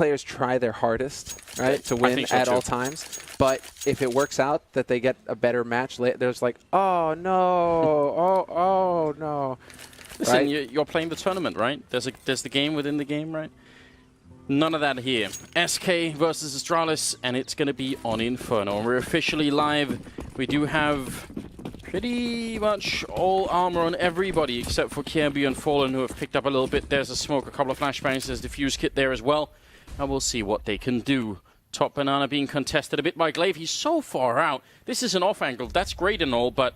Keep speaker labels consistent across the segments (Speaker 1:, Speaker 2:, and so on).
Speaker 1: players try their hardest, right, to win at all times. But if it works out that they get a better match, there's like, oh no, oh no.
Speaker 2: Listen,
Speaker 1: right?
Speaker 2: you're playing the tournament, right? There's the game within the game, right? None of that here. SK versus Astralis, and it's going to be on Inferno. And we're officially live. We do have pretty much all armor on everybody except for Kirby and Fallen, who have picked up a little bit. There's a smoke, a couple of flashbangs, there's the fuse kit there as well. And we'll see what they can do. Top Banana being contested a bit by Glaive. He's so far out. This is an off angle. That's great and all, but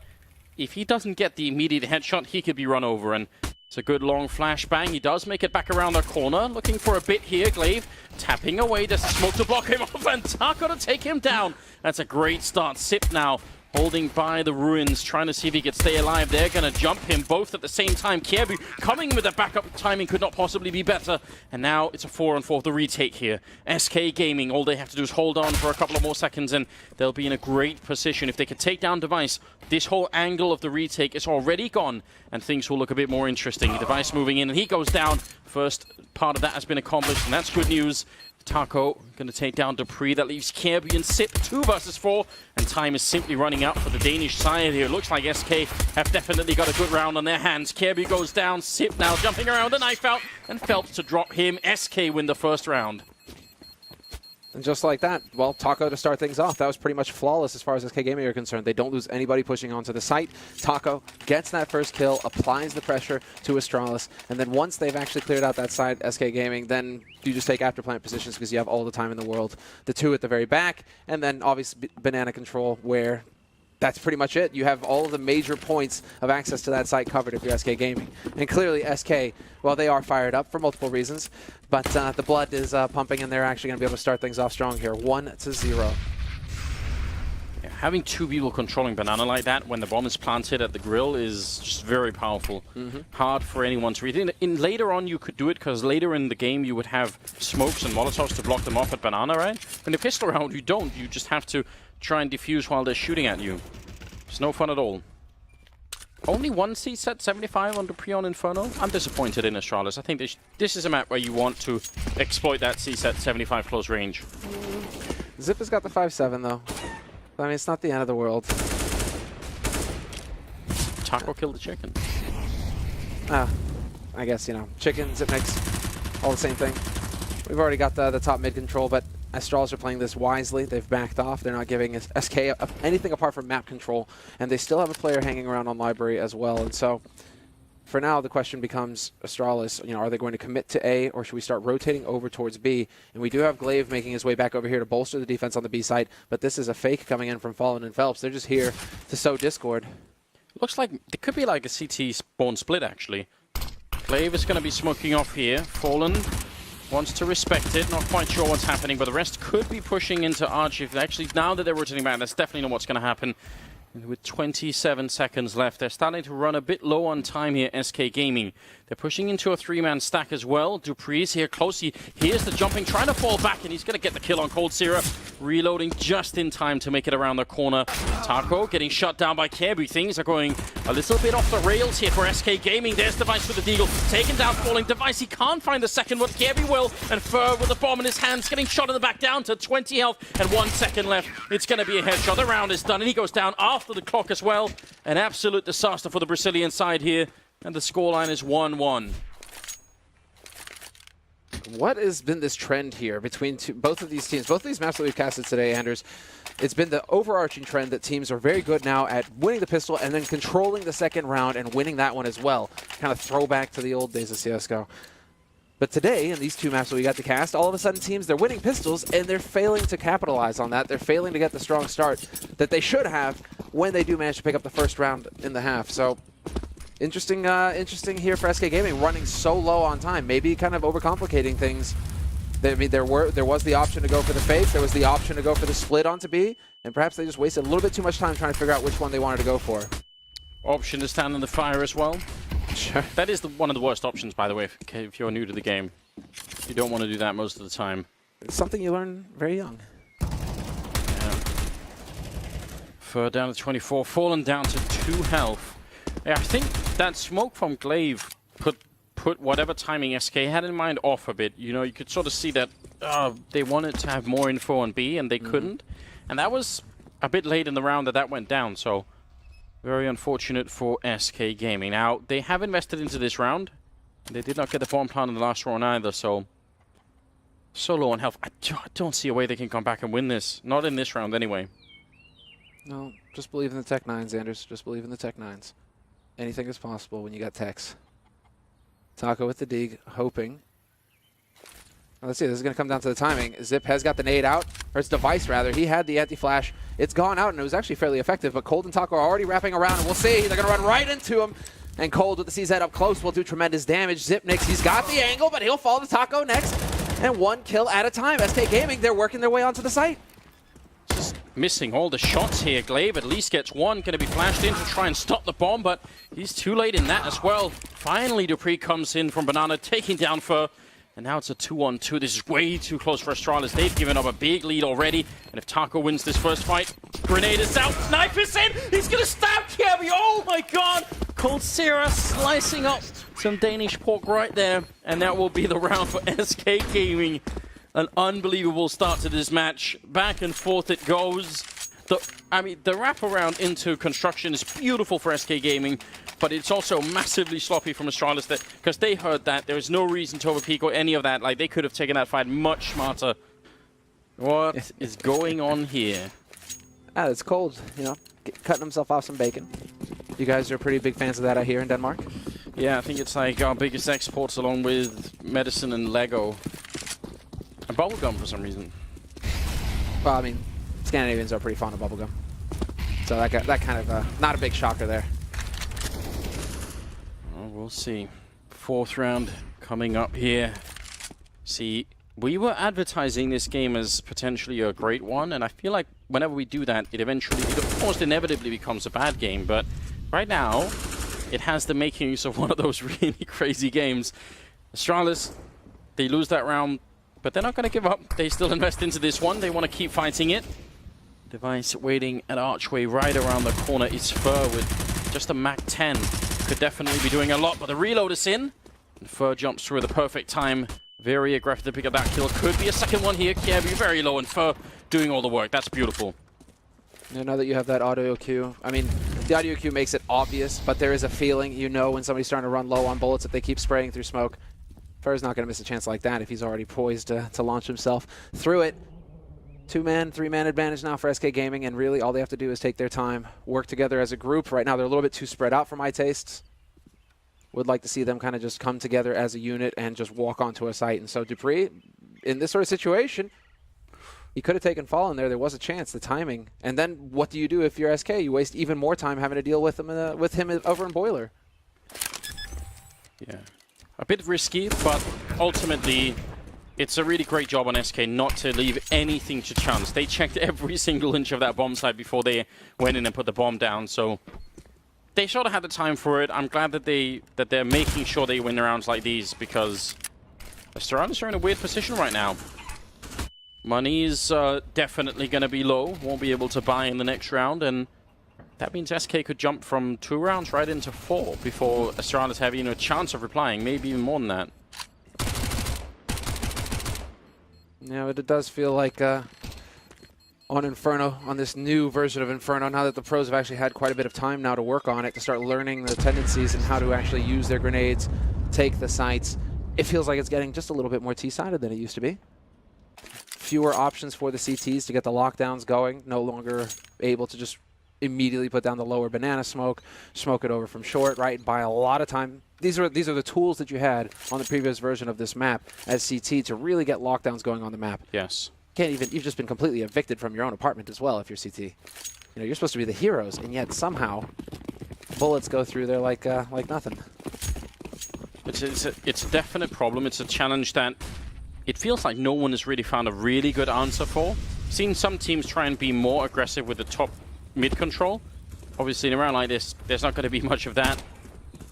Speaker 2: if he doesn't get the immediate headshot, he could be run over. And it's a good long flashbang. He does make it back around the corner. Looking for a bit here. Glaive tapping away. There's a smoke to block him off, and Taco to take him down. That's a great start. Sip now holding by the ruins, trying to see if he could stay alive. They're going to jump him both at the same time. Kiebu coming with a backup. Timing could not possibly be better. And now it's a 4-on-4, the retake here. SK Gaming, all they have to do is hold on for a couple of more seconds, and they'll be in a great position. If they could take down Device, this whole angle of the retake is already gone, and things will look a bit more interesting. Device moving in, and he goes down. First part of that has been accomplished, and that's good news. Taco going to take down Dupree. That leaves Kirby and Sip 2 versus 4. And time is simply running out for the Danish side here. Looks like SK have definitely got a good round on their hands. Kirby goes down. Sip now jumping around, a knife out. And Phelps to drop him. SK win the first round.
Speaker 1: And just like that, well, Taco to start things off. That was pretty much flawless as far as SK Gaming are concerned. They don't lose anybody pushing onto the site. Taco gets that first kill, applies the pressure to Astralis, and then once they've actually cleared out that side, SK Gaming, then you just take after plant positions because you have all the time in the world. The two at the very back, and then obviously banana control, where that's pretty much it. You have all of the major points of access to that site covered if you're SK Gaming. And clearly SK, well, they are fired up for multiple reasons, but the blood is pumping, and they're actually going to be able to start things off strong here. 1-0.
Speaker 2: Yeah, having two people controlling banana like that when the bomb is planted at the grill is just very powerful. Hard for anyone to read. Later on you could do it, because later in the game you would have smokes and molotovs to block them off at banana, right? In the pistol round you don't. You just have to try and defuse while they're shooting at you. It's no fun at all. Only one CSAT 75 on Dupree on Inferno. I'm disappointed in Astralis. I think this is a map where you want to exploit that CSAT 75 close range.
Speaker 1: Zip has got the 5-7 though. I mean, it's not the end of the world.
Speaker 2: Taco killed the chicken.
Speaker 1: I guess, you know, chicken, Zip mix, all the same thing. We've already got the top mid control, but Astralis are playing this wisely. They've backed off. They're not giving SK anything apart from map control, and they still have a player hanging around on library as well. And so, for now, the question becomes Astralis. You know, are they going to commit to A, or should we start rotating over towards B? And we do have Glaive making his way back over here to bolster the defense on the B side, but this is a fake coming in from Fallen and Phelps. They're just here to sow discord.
Speaker 2: Looks like it could be like a CT spawn split actually. Glaive is going to be smoking off here. Fallen wants to respect it, not quite sure what's happening, but the rest could be pushing into Arch. Actually, now that they're rotating back, that's definitely not what's going to happen. And with 27 seconds left, they're starting to run a bit low on time here, SK Gaming. They're pushing into a three-man stack as well. Dupree's here close. Here's the jumping, trying to fall back, and he's going to get the kill on Cold Syrup. Reloading just in time to make it around the corner. Taco getting shut down by Kirby. Things are going a little bit off the rails here for SK Gaming. There's Device with the deagle. Taken down, falling. Device, he can't find the second one. Kirby will, and Fur with the bomb in his hands, getting shot in the back, down to 20 health, and 1 second left. It's going to be a headshot. The round is done, and he goes down after the clock as well. An absolute disaster for the Brazilian side here. And the scoreline is 1-1.
Speaker 1: What has been this trend here between both of these teams? Both of these maps that we've casted today, Anders, it's been the overarching trend that teams are very good now at winning the pistol and then controlling the second round and winning that one as well. Kind of throwback to the old days of CSGO. But today, in these two maps that we got to cast, all of a sudden teams, they're winning pistols and they're failing to capitalize on that. They're failing to get the strong start that they should have when they do manage to pick up the first round in the half. So interesting here for SK Gaming, running so low on time, maybe kind of overcomplicating things. I mean, there was the option to go for the fake, there was the option to go for the split onto B, and perhaps they just wasted a little bit too much time trying to figure out which one they wanted to go for.
Speaker 2: Option to stand in the fire as well.
Speaker 1: Sure.
Speaker 2: That is one of the worst options, by the way, if you're new to the game. You don't want to do that most of the time.
Speaker 1: It's something you learn very young.
Speaker 2: Yeah. Fur down to 24, Fallen down to 2 health. Yeah, I think that smoke from Glaive put whatever timing SK had in mind off a bit. You know, you could sort of see that they wanted to have more info on B, and they couldn't. And that was a bit late in the round that went down, so very unfortunate for SK Gaming. Now, they have invested into this round. They did not get the bomb plant in the last round either, so low on health. I don't see a way they can come back and win this. Not in this round, anyway.
Speaker 1: No, just believe in the Tech 9s, Anders. Just believe in the Tech 9s. Anything is possible when you got techs. Taco with the dig, hoping. Let's see, this is going to come down to the timing. Zip has got the nade out, or its device rather. He had the anti-flash. It's gone out, and it was actually fairly effective, but Cold and Taco are already wrapping around, and we'll see. They're going to run right into him. And Cold with the CZ up close will do tremendous damage. Zipnix, he's got the angle, but he'll fall to Taco next. And one kill at a time. SK Gaming, they're working their way onto the site.
Speaker 2: Just missing all the shots here. Glaive at least gets one. Going to be flashed in to try and stop the bomb, but he's too late in that as well. Finally, Dupree comes in from Banana, taking down Fur. And now it's a 2-on-2. This is way too close for Astralis. They've given up a big lead already. And if Taco wins this first fight, Grenade is out. Knife is in. He's going to stab Kirby. Oh my god. Cold Sierra slicing up some Danish pork right there. And that will be the round for SK Gaming. An unbelievable start to this match. Back and forth it goes. The wraparound into construction is beautiful for SK Gaming, but it's also massively sloppy from Astralis because they heard that. There was no reason to overpeak or any of that. Like, they could have taken that fight much smarter. What is going on here?
Speaker 1: It's Cold, you know, cutting himself off some bacon. You guys are pretty big fans of that out here in Denmark?
Speaker 2: Yeah, I think it's like our biggest exports along with medicine and Lego. And bubblegum for some reason.
Speaker 1: Well, I mean, Scandinavians are pretty fond of bubblegum. So that kind of, not a big shocker there.
Speaker 2: Well, we'll see. Fourth round coming up here. See, we were advertising this game as potentially a great one, and I feel like whenever we do that, it almost inevitably becomes a bad game. But right now, it has the makings of one of those really crazy games. Astralis, they lose that round, but they're not going to give up. They still invest into this one. They want to keep fighting it. Device waiting at Archway right around the corner is Fur with just a Mac 10. Could definitely be doing a lot, but the reload is in. And Fur jumps through at the perfect time. Very aggressive to pick up that kill. Could be a second one here. Kirby very low, and Fur doing all the work. That's beautiful.
Speaker 1: Yeah, now that you have that audio cue, I mean, the audio cue makes it obvious, but there is a feeling, you know, when somebody's starting to run low on bullets if they keep spraying through smoke. Fur's not going to miss a chance like that if he's already poised to launch himself through it. 2-man, 3-man advantage now for SK Gaming, and really all they have to do is take their time, work together as a group. Right now they're a little bit too spread out for my tastes. Would like to see them kind of just come together as a unit and just walk onto a site. And so Dupree, in this sort of situation, he could have taken fall in there. There was a chance, the timing. And then what do you do if you're SK? You waste even more time having to deal with him over in Boiler.
Speaker 2: Yeah. A bit risky, but ultimately it's a really great job on SK not to leave anything to chance. They checked every single inch of that bomb site before they went in and put the bomb down, so they sort of had the time for it. I'm glad that they're making sure they win the rounds like these, because Astralis are in a weird position right now. Money is definitely going to be low. Won't be able to buy in the next round, and that means SK could jump from 2 rounds right into 4 before Astralis have even a chance of replying, maybe even more than that.
Speaker 1: Yeah, but it does feel like on Inferno, on this new version of Inferno, now that the pros have actually had quite a bit of time now to work on it, to start learning the tendencies and how to actually use their grenades, take the sites, it feels like it's getting just a little bit more T-sided than it used to be. Fewer options for the CTs to get the lockdowns going, no longer able to just immediately put down the lower banana smoke it over from short, right, buy a lot of time. These are the tools that you had on the previous version of this map as CT to really get lockdowns going on the map.
Speaker 2: Yes.
Speaker 1: You've just been completely evicted from your own apartment as well if you're CT. You know, you're supposed to be the heroes, and yet somehow bullets go through there like nothing.
Speaker 2: It's a definite problem. It's a challenge that it feels like no one has really found a really good answer for. Seen some teams try and be more aggressive with the top mid control. Obviously, in a round like this, there's not going to be much of that.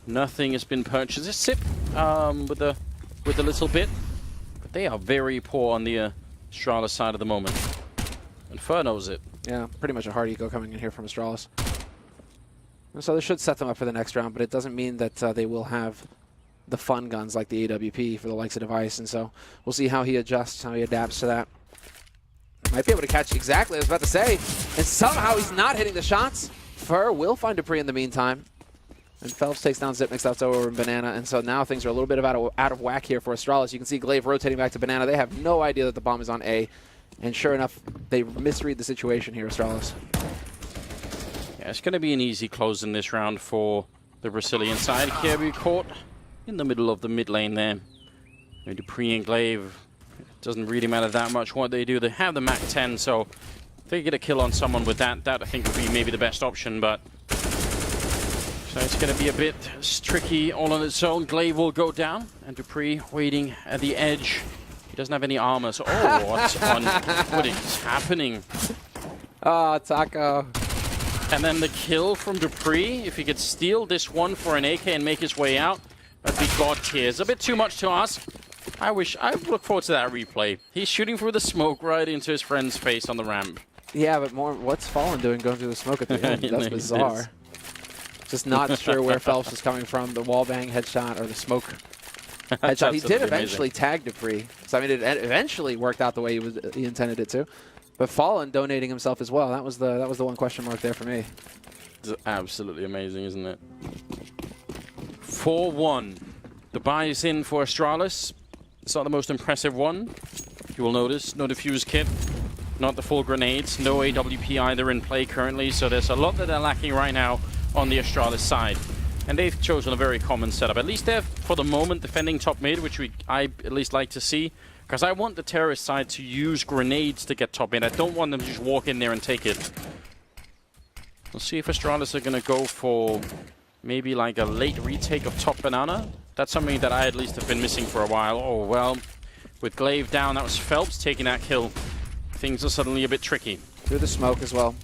Speaker 2: Nothing has been purchased. Just Sip with a little bit, but they are very poor on the Astralis side at the moment. And Fur knows it.
Speaker 1: Yeah, pretty much a hard eco coming in here from Astralis. So this should set them up for the next round, but it doesn't mean that they will have the fun guns like the AWP for the likes of Device, and so we'll see how he adjusts, how he adapts to that. Might be able to catch exactly what I was about to say, and somehow he's not hitting the shots. Fur will find Dupree in the meantime, and Phelps takes down Zipnix. That's over in Banana, and so now things are a little bit out of whack here for Astralis. You can see Glaive rotating back to Banana. They have no idea that the bomb is on A, and sure enough, they misread the situation here, Astralis.
Speaker 2: Yeah, it's going to be an easy close in this round for the Brazilian side. KRB caught in the middle of the mid lane there. And Dupree and Glaive, it doesn't really matter that much what they do. They have the Mach 10, so if they get a kill on someone with that, I think would be maybe the best option, but so it's going to be a bit tricky all on its own. Glaive will go down, and Dupree waiting at the edge. He doesn't have any armor, so what is happening?
Speaker 1: Oh, Taco.
Speaker 2: And then the kill from Dupree, if he could steal this one for an AK and make his way out, that'd be god tiers. A bit too much to ask. I look forward to that replay. He's shooting through the smoke right into his friend's face on the ramp.
Speaker 1: Yeah, but what's Fallen doing going through the smoke at the end? That's bizarre. Just not sure where Phelps was coming from, the wallbang headshot or the smoke headshot. He did eventually tag Dupree. So, I mean, it eventually worked out the way he intended it to. But Fallen donating himself as well. That was the one question mark there for me.
Speaker 2: It's absolutely amazing, isn't it? 4-1. The buy is in for Astralis. It's not the most impressive one. You will notice no defuse kit, not the full grenades, no AWP either in play currently. So there's a lot that they're lacking right now on the Astralis side. And they've chosen a very common setup. At least they're, for the moment, defending top mid, which I at least like to see. Because I want the terrorist side to use grenades to get top mid. I don't want them to just walk in there and take it. We'll see if Astralis are going to go for maybe like a late retake of top Banana. That's something that I at least have been missing for a while. Oh, well, with Glaive down, that was Phelps taking that kill. Things are suddenly a bit tricky.
Speaker 1: Through the smoke as well.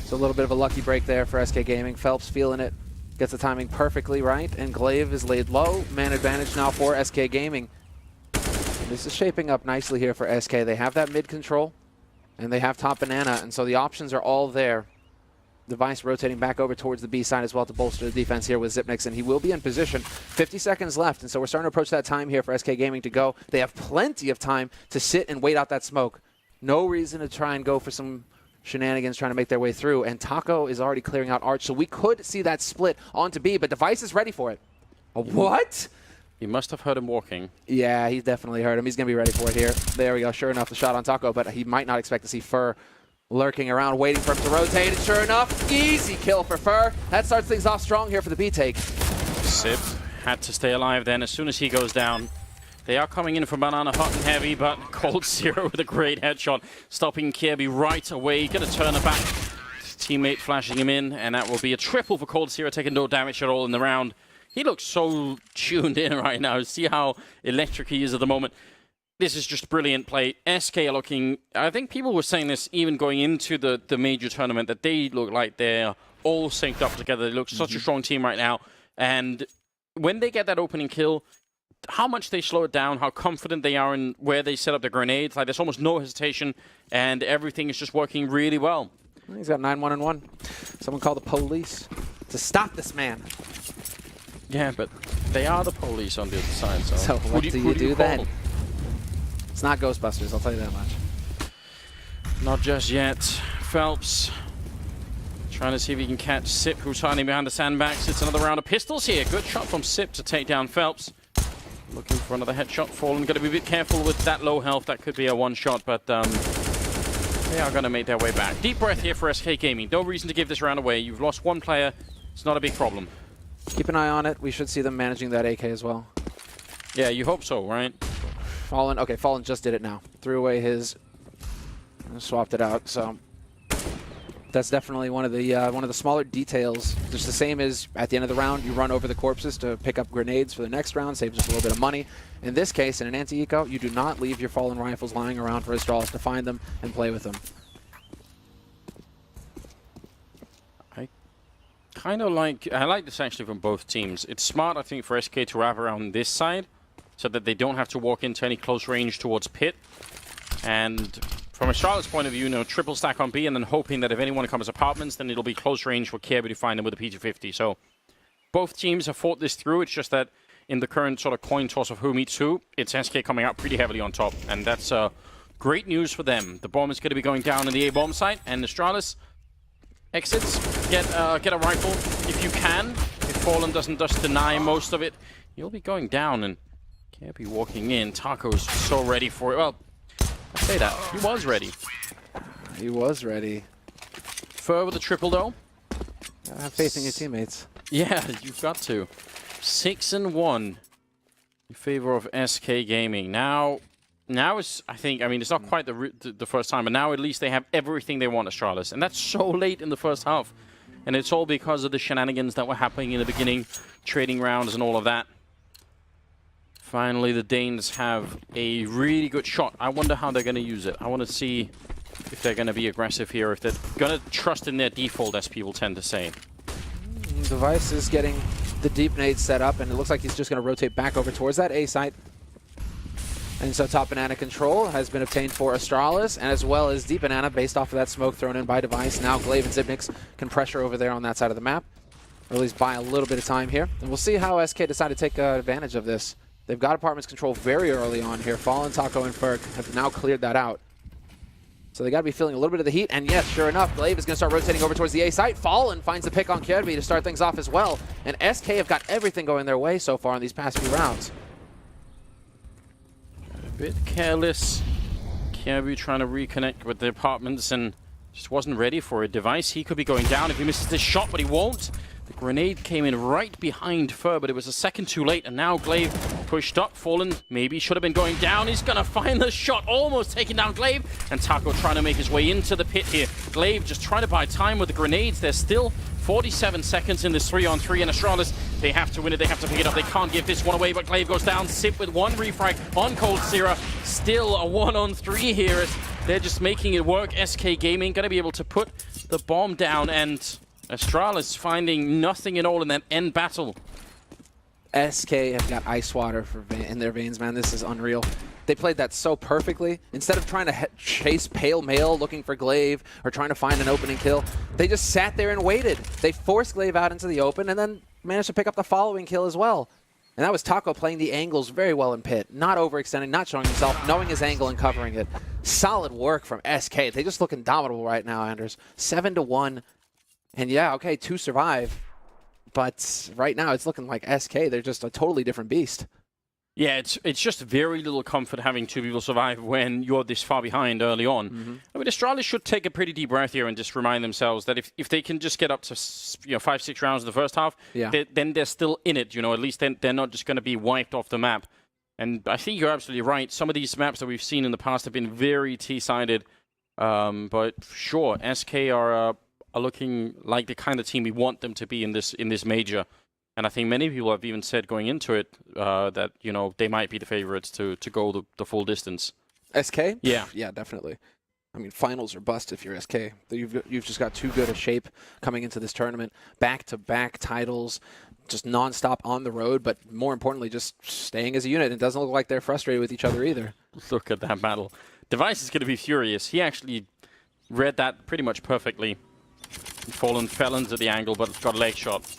Speaker 1: It's a little bit of a lucky break there for SK Gaming. Phelps feeling it. Gets the timing perfectly right. And Glaive is laid low. Man advantage now for SK Gaming. This is shaping up nicely here for SK. They have that mid control, and they have top Banana, and so the options are all there. Device rotating back over towards the B side as well to bolster the defense here with Zipnix, and he will be in position. 50 seconds left, and so we're starting to approach that time here for SK Gaming to go. They have plenty of time to sit and wait out that smoke. No reason to try and go for some shenanigans trying to make their way through, and Taco is already clearing out Arch, so we could see that split onto B, but Device is ready for it. What?
Speaker 2: He must have heard him walking.
Speaker 1: Yeah, he definitely heard him. He's going to be ready for it here. There we go. Sure enough, the shot on Taco, but he might not expect to see Fur lurking around, waiting for him to rotate. And sure enough, easy kill for Fur. That starts things off strong here for the B take.
Speaker 2: Sip had to stay alive then as soon as he goes down. They are coming in for Banana hot and heavy, but coldzera with a great headshot, stopping KRB right away. Going to turn it back. Teammate flashing him in, and that will be a triple for coldzera, taking no damage at all in the round. He looks so tuned in right now. See how electric he is at the moment. This is just brilliant play. SK are looking... I think people were saying this even going into the major tournament, that they look like they're all synced up together. They look such a strong team right now. And when they get that opening kill, how much they slow it down, how confident they are in where they set up the grenades. Like, there's almost no hesitation, and everything is just working really well.
Speaker 1: He's got 9-1-1. Someone call the police to stop this man.
Speaker 2: Yeah, but they are the police on the other side.
Speaker 1: So what do you do then? It's not Ghostbusters, I'll tell you that much.
Speaker 2: Not just yet. Phelps trying to see if he can catch Sip, who's hiding behind the sandbags. It's another round of pistols here. Good shot from Sip to take down Phelps. Looking for another headshot. Fallen. Got to be a bit careful with that low health. That could be a one-shot, but they are going to make their way back. Deep breath here for SK Gaming. No reason to give this round away. You've lost one player. It's not a big problem.
Speaker 1: Keep an eye on it. We should see them managing that AK as well.
Speaker 2: Yeah, you hope so, right?
Speaker 1: Fallen. Okay, Fallen just did it now. Threw away his, swapped it out. So that's definitely one of the smaller details. Just the same as at the end of the round, you run over the corpses to pick up grenades for the next round, saves us a little bit of money. In this case, in an anti-eco, you do not leave your Fallen rifles lying around for Astralis to find them and play with them.
Speaker 2: I like this actually from both teams. It's smart, I think, for SK to wrap around this side so that they don't have to walk into any close range towards pit. And from Astralis' point of view, triple stack on B and then hoping that if anyone comes apartments, then it'll be close range for KRB to find them with a P250. So both teams have fought this through. It's just that in the current sort of coin toss of who meets who, it's SK coming out pretty heavily on top, and that's great news for them. The bomb is going to be going down in the A-bomb site, and Astralis exits. Get a rifle if you can. If Fallen doesn't just deny most of it, you'll be going down, and can't be walking in. Taco's so ready for it. Well, I say that. He was ready.
Speaker 1: He was ready.
Speaker 2: Fur with a triple, though.
Speaker 1: Have faith in your teammates.
Speaker 2: Yeah, you've got to. 6-1 in favor of SK Gaming. Now it's, I mean, it's not quite the first time, but now at least they have everything they want, Astralis. And that's so late in the first half. And it's all because of the shenanigans that were happening in the beginning, trading rounds and all of that. Finally, the Danes have a really good shot. I wonder how they're going to use it. I want to see if they're going to be aggressive here, if they're going to trust in their default, as people tend to say.
Speaker 1: Device is getting the deep nade set up, and it looks like he's just going to rotate back over towards that A site. And so top banana control has been obtained for Astralis, and as well as deep banana based off of that smoke thrown in by Device. Now Glaive and Zibnix can pressure over there on that side of the map, or at least buy a little bit of time here. And we'll see how SK decide to take advantage of this. They've got apartments control very early on here. Fallen, Taco, and Ferg have now cleared that out. So they got to be feeling a little bit of the heat. And yes, sure enough, Glaive is going to start rotating over towards the A site. Fallen finds the pick on Kirby to start things off as well. And SK have got everything going their way so far in these past few rounds.
Speaker 2: A bit careless. Kirby trying to reconnect with the apartments and just wasn't ready for a Device. He could be going down if he misses this shot, but he won't. The grenade came in right behind Fur, but it was a second too late, and now Glaive pushed up. Fallen maybe should have been going down. He's going to find the shot, almost taking down Glaive, and Taco trying to make his way into the pit here. Glaive just trying to buy time with the grenades. There's still 47 seconds in this 3-on-3, and Astralis, they have to win it, they have to pick it up. They can't give this one away, but Glaive goes down. Sip with one refrag on Cold Sierra. Still a 1-on-3 here. They're just making it work. SK Gaming going to be able to put the bomb down, and Astralis finding nothing at all in that end battle.
Speaker 1: SK have got ice water in their veins, man. This is unreal. They played that so perfectly. Instead of trying to chase Pale Mail looking for Glaive or trying to find an opening kill, they just sat there and waited. They forced Glaive out into the open and then managed to pick up the following kill as well. And that was Taco playing the angles very well in pit. Not overextending, not showing himself, knowing his angle and covering it. Solid work from SK. They just look indomitable right now, Anders. 7-1. And yeah, okay, 2 survive. But right now it's looking like SK. They're just a totally different beast.
Speaker 2: Yeah, it's just very little comfort having 2 people survive when you're this far behind early on. I mean, Astralis should take a pretty deep breath here and just remind themselves that if they can just get up to 5-6 rounds in the first half, then they're still in it. At least they're not just going to be wiped off the map. And I think you're absolutely right. Some of these maps that we've seen in the past have been very T-sided. But sure, SK are looking like the kind of team we want them to be in this major. And I think many people have even said going into it that, they might be the favorites to go the full distance.
Speaker 1: SK?
Speaker 2: Yeah.
Speaker 1: Yeah, definitely. I mean, finals are bust if you're SK. You've just got too good a shape coming into this tournament. Back-to-back titles, just nonstop on the road, but more importantly, just staying as a unit. It doesn't look like they're frustrated with each other either.
Speaker 2: Look at that battle. Device is going to be furious. He actually read that pretty much perfectly. Fallen fell into the angle, but got a leg shot.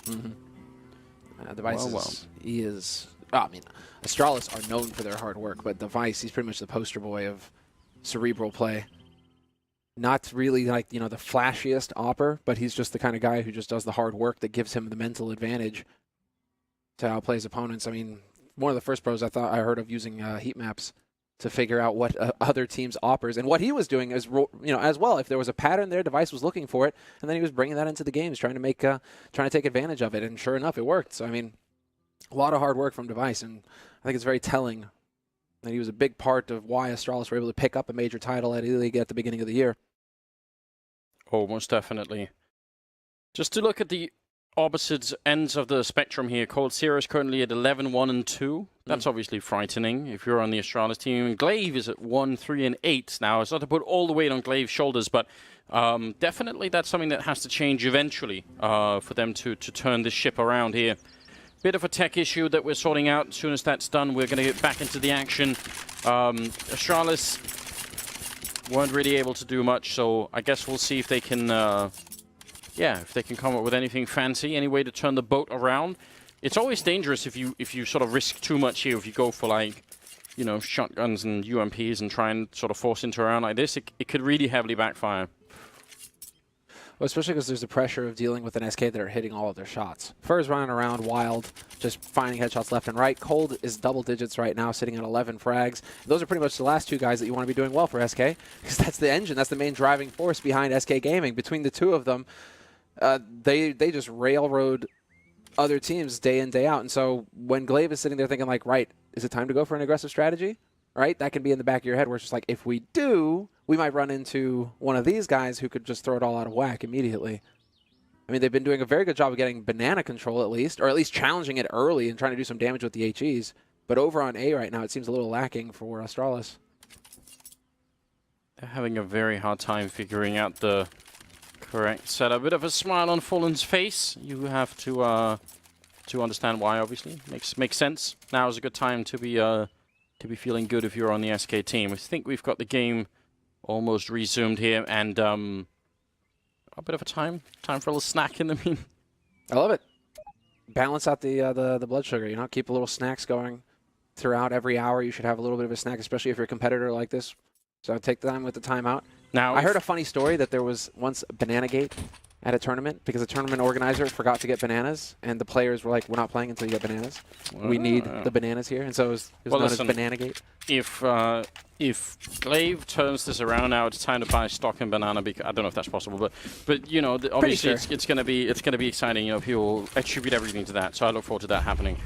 Speaker 1: Device he is... I mean, Astralis are known for their hard work, but Device, he's pretty much the poster boy of cerebral play. Not really like, the flashiest opper, but he's just the kind of guy who just does the hard work that gives him the mental advantage to outplay his opponents. I mean, one of the first pros I heard of using heat maps to figure out what other teams' oppers, and what he was doing is, as well. If there was a pattern there, Device was looking for it, and then he was bringing that into the games, trying to take advantage of it, and sure enough, it worked. So I mean, a lot of hard work from Device, and I think it's very telling that he was a big part of why Astralis were able to pick up a major title at E-League at the beginning of the year.
Speaker 2: Oh, most definitely. Just to look at the opposite ends of the spectrum here, Cold Sierra is currently at 11-1-2. That's obviously frightening if you're on the Astralis team. And Glaive is at 1-3-8 now. It's not to put all the weight on Glaive's shoulders, but definitely that's something that has to change eventually for them to turn this ship around here. Bit of a tech issue that we're sorting out. As soon as that's done, we're going to get back into the action. Astralis weren't really able to do much, so I guess we'll see if they can... if they can come up with anything fancy, any way to turn the boat around. It's always dangerous if you sort of risk too much here. If you go for like, you know, shotguns and UMPs and try and sort of force into a round like this, it could really heavily backfire.
Speaker 1: Well, especially because there's the pressure of dealing with an SK that are hitting all of their shots. Fur's running around wild, just finding headshots left and right. Cold is double digits right now, sitting at 11 frags. Those are pretty much the last two guys that you want to be doing well for SK, because that's the engine, that's the main driving force behind SK Gaming. Between the two of them, they just railroad other teams day in, day out. And so when Glaive is sitting there thinking like, right, is it time to go for an aggressive strategy? Right? That can be in the back of your head where it's just like, if we do, we might run into one of these guys who could just throw it all out of whack immediately. I mean, they've been doing a very good job of getting banana control at least, or at least challenging it early and trying to do some damage with the HEs. But over on A right now, it seems a little lacking for Astralis.
Speaker 2: They're having a very hard time figuring out the correct setup. A bit of a smile on Fallen's face. You have to understand why, obviously. Makes sense. Now is a good time to be feeling good if you're on the SK team. I think we've got the game almost resumed here, and a bit of a time for a little snack in the mean.
Speaker 1: I love it. Balance out the blood sugar. You know, keep a little snacks going throughout every hour. You should have a little bit of a snack, especially if you're a competitor like this. So take the time with the timeout. Now, I heard a funny story that there was once Bananagate at a tournament because a tournament organizer forgot to get bananas, and the players were like, "We're not playing until you get bananas. We need the bananas here." And so it was known as Bananagate.
Speaker 2: If Glaive turns this around now, it's time to buy stock in banana. Because I don't know if that's possible, but you know, obviously sure. it's gonna be exciting. You know, people attribute everything to that. So I look forward to that happening.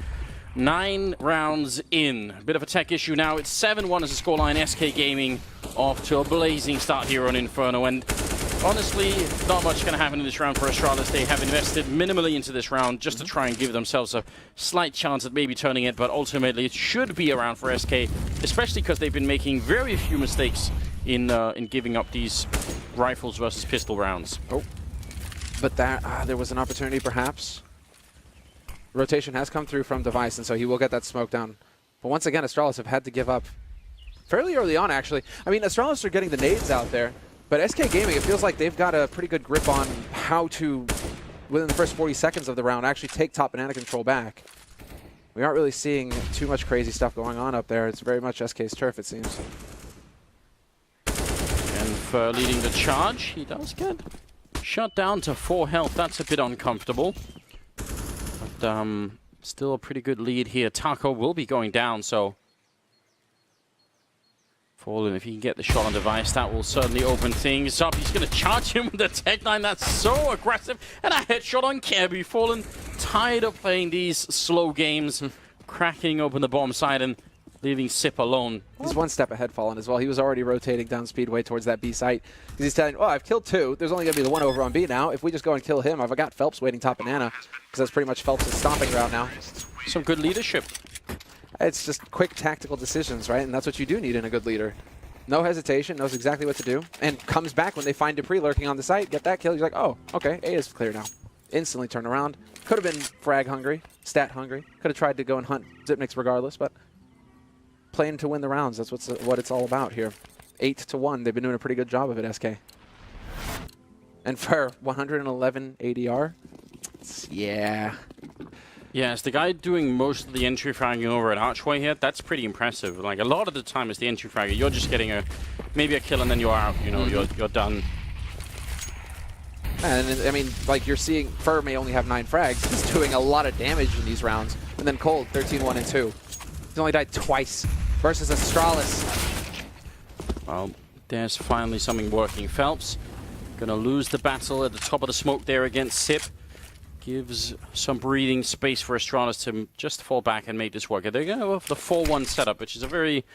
Speaker 2: 9 rounds in. A bit of a tech issue now. It's 7-1 as a scoreline. SK Gaming off to a blazing start here on Inferno. And honestly, not much going to happen in this round for Astralis. They have invested minimally into this round just to try and give themselves a slight chance at maybe turning it. But ultimately, it should be a round for SK, especially because they've been making very few mistakes in giving up these rifles versus pistol rounds.
Speaker 1: Oh, but there was an opportunity perhaps. Rotation has come through from Device, and so he will get that smoke down. But once again, Astralis have had to give up fairly early on, actually. I mean, Astralis are getting the nades out there, but SK Gaming, it feels like they've got a pretty good grip on how to, within the first 40 seconds of the round, actually take top banana control back. We aren't really seeing too much crazy stuff going on up there. It's very much SK's turf, it seems.
Speaker 2: And for leading the charge, he does get shut down to 4 health. That's a bit uncomfortable. Still a pretty good lead here. Taco will be going down, so Fallen, if he can get the shot on Device, that will certainly open things up. He's going to charge him with the Tech 9. That's so aggressive. And a headshot on Kirby. Fallen tired of playing these slow games, cracking open the bomb side and leaving Sip alone.
Speaker 1: He's one step ahead, Fallen, as well. He was already rotating down Speedway towards that B site. Because he's telling, oh, I've killed 2. There's only going to be the 1 over on B now. If we just go and kill him, I've got Phelps waiting top banana. Because that's pretty much Phelps' stomping route now.
Speaker 2: Some good leadership.
Speaker 1: It's just quick tactical decisions, right? And that's what you do need in a good leader. No hesitation, knows exactly what to do, and comes back when they find Dupree lurking on the site, get that kill. You're like, oh, okay, A is clear now. Instantly turn around. Could have been frag hungry, stat hungry. Could have tried to go and hunt Zipniks regardless, but playing to win the rounds, that's what it's all about here. 8-1, they've been doing a pretty good job of it, SK. And for 111 ADR, yeah.
Speaker 2: Yeah, it's the guy doing most of the entry fragging over at Archway here. That's pretty impressive. Like, a lot of the time it's the entry fragger. You're just getting maybe a kill and then you're out. You know, you're done.
Speaker 1: And, I mean, like, you're seeing Fur may only have 9 frags. He's doing a lot of damage in these rounds. And then Cold, 13-1 and 2. He's only died twice versus Astralis.
Speaker 2: Well, there's finally something working. Phelps gonna lose the battle at the top of the smoke there against Sip. Gives some breathing space for Astralis to just fall back and make this work. They're going to go for the 4-1 setup, which is a very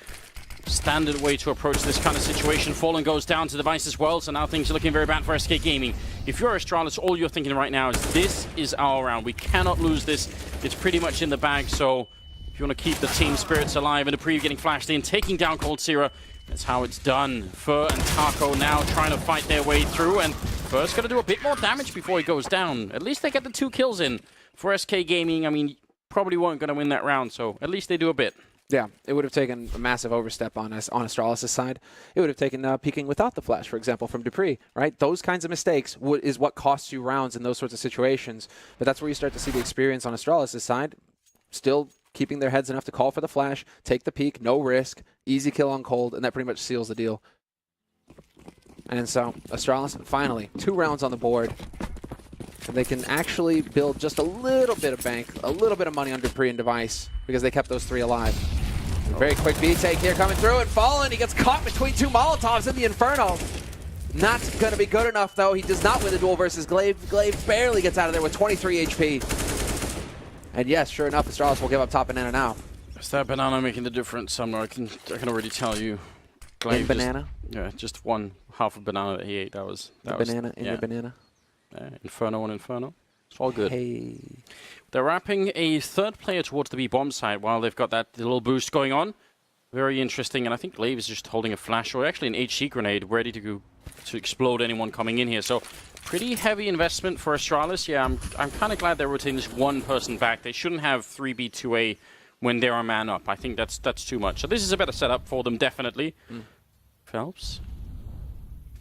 Speaker 2: standard way to approach this kind of situation. Fallen goes down to Device as well, so now things are looking very bad for SK Gaming. If you're Astralis, all you're thinking right now is this is our round. We cannot lose this. It's pretty much in the bag, so if you want to keep the team spirits alive and the preview getting flashed in, taking down Cold Sierra, that's how it's done. Fur and Taco now trying to fight their way through, and Fur's going to do a bit more damage before he goes down. At least they get the 2 kills in for SK Gaming. I mean, probably weren't going to win that round, so at least they do a bit.
Speaker 1: Yeah, it would have taken a massive overstep on us on Astralis' side. It would have taken peeking without the flash, for example, from Dupree, right? Those kinds of mistakes is what costs you rounds in those sorts of situations. But that's where you start to see the experience on Astralis' side. Still keeping their heads enough to call for the flash, take the peek, no risk, easy kill on cold, and that pretty much seals the deal. And so Astralis, finally, 2 rounds on the board. And they can actually build just a little bit of bank, a little bit of money on Dupree and Device, because they kept those 3 alive. Very quick B-take here coming through, and Fallen, he gets caught between 2 Molotovs in the Inferno. Not going to be good enough, though. He does not win the duel versus Glaive. Glaive barely gets out of there with 23 HP. And yes, sure enough, Astralis will give up top banana now.
Speaker 2: Is that banana making the difference somewhere? I can already tell you. Glaive
Speaker 1: banana?
Speaker 2: Just one half a banana that he ate. That was
Speaker 1: banana in your banana.
Speaker 2: Inferno on Inferno. It's all good.
Speaker 1: Hey.
Speaker 2: They're wrapping a 3rd player towards the B-bomb side while they've got that little boost going on. Very interesting, and I think Glaive is just holding a flash or actually an HC grenade ready to go to explode anyone coming in here. So pretty heavy investment for Astralis. Yeah, I'm kind of glad they're rotating this one person back. They shouldn't have 3B2A when they're a man up. I think that's too much. So this is a better setup for them, definitely. Phelps.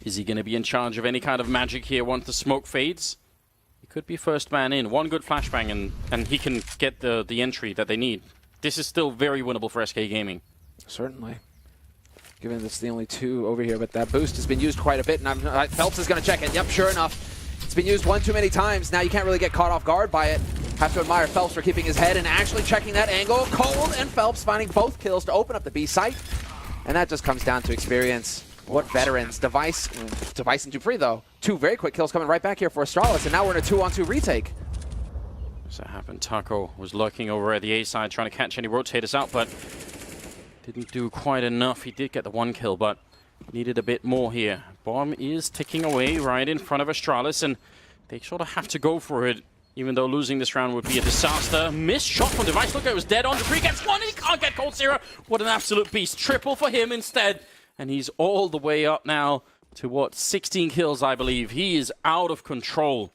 Speaker 2: Is he going to be in charge of any kind of magic here once the smoke fades? He could be first man in. One good flashbang and he can get the entry that they need. This is still very winnable for SK Gaming.
Speaker 1: Certainly. Given it's the only 2 over here, but that boost has been used quite a bit, and Phelps is going to check it. Yep, sure enough. It's been used one too many times. Now you can't really get caught off guard by it. Have to admire Phelps for keeping his head and actually checking that angle. Cold and Phelps finding both kills to open up the B site. And that just comes down to experience. What veterans. Device and Dupree, though. 2 very quick kills coming right back here for Astralis, and now we're in a 2-on-2 retake.
Speaker 2: Does that happen? Taco was lurking over at the A side trying to catch any rotators out, but didn't do quite enough. He did get the 1 kill, but needed a bit more here. Bomb is ticking away right in front of Astralis, and they sort of have to go for it, even though losing this round would be a disaster. Missed shot from Device. Look, it was dead on. Dupree gets 1, and he can't get Cold Zero. What an absolute beast. Triple for him instead. And he's all the way up now to, what, 16 kills, I believe. He is out of control.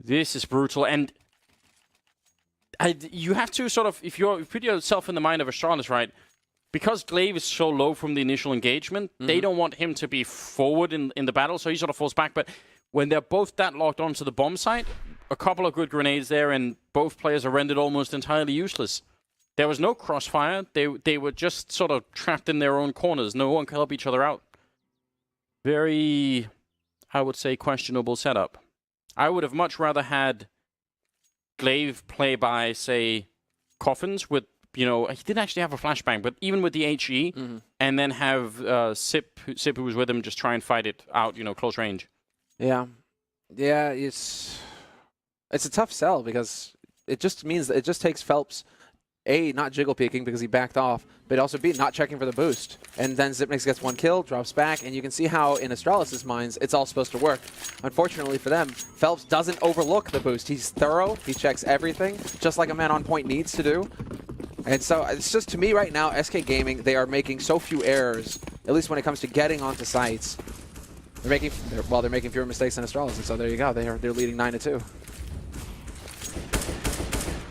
Speaker 2: This is brutal. And you have to sort of, if you put yourself in the mind of Astralis, right, because Glaive is so low from the initial engagement, they don't want him to be forward in the battle, so he sort of falls back. But when they're both that locked onto the bomb site, a couple of good grenades there, and both players are rendered almost entirely useless. There was no crossfire. They were just sort of trapped in their own corners. No one could help each other out. Very, I would say, questionable setup. I would have much rather had Glaive play by, say, Coffins with, you know, he didn't actually have a flashbang, but even with the HE, and then have Sip, who was with him, just try and fight it out, you know, close range.
Speaker 1: Yeah. Yeah, it's a tough sell because it just means that it just takes Phelps, A, not jiggle peeking because he backed off, but also B, not checking for the boost. And then Xyp9x gets 1 kill, drops back, and you can see how in Astralis' minds it's all supposed to work. Unfortunately for them, Phelps doesn't overlook the boost. He's thorough, he checks everything, just like a man on point needs to do. And so it's just, to me right now, SK Gaming, they are making so few errors, at least when it comes to getting onto sites. They're making fewer mistakes than Astralis, and so there you go. They're leading 9-2.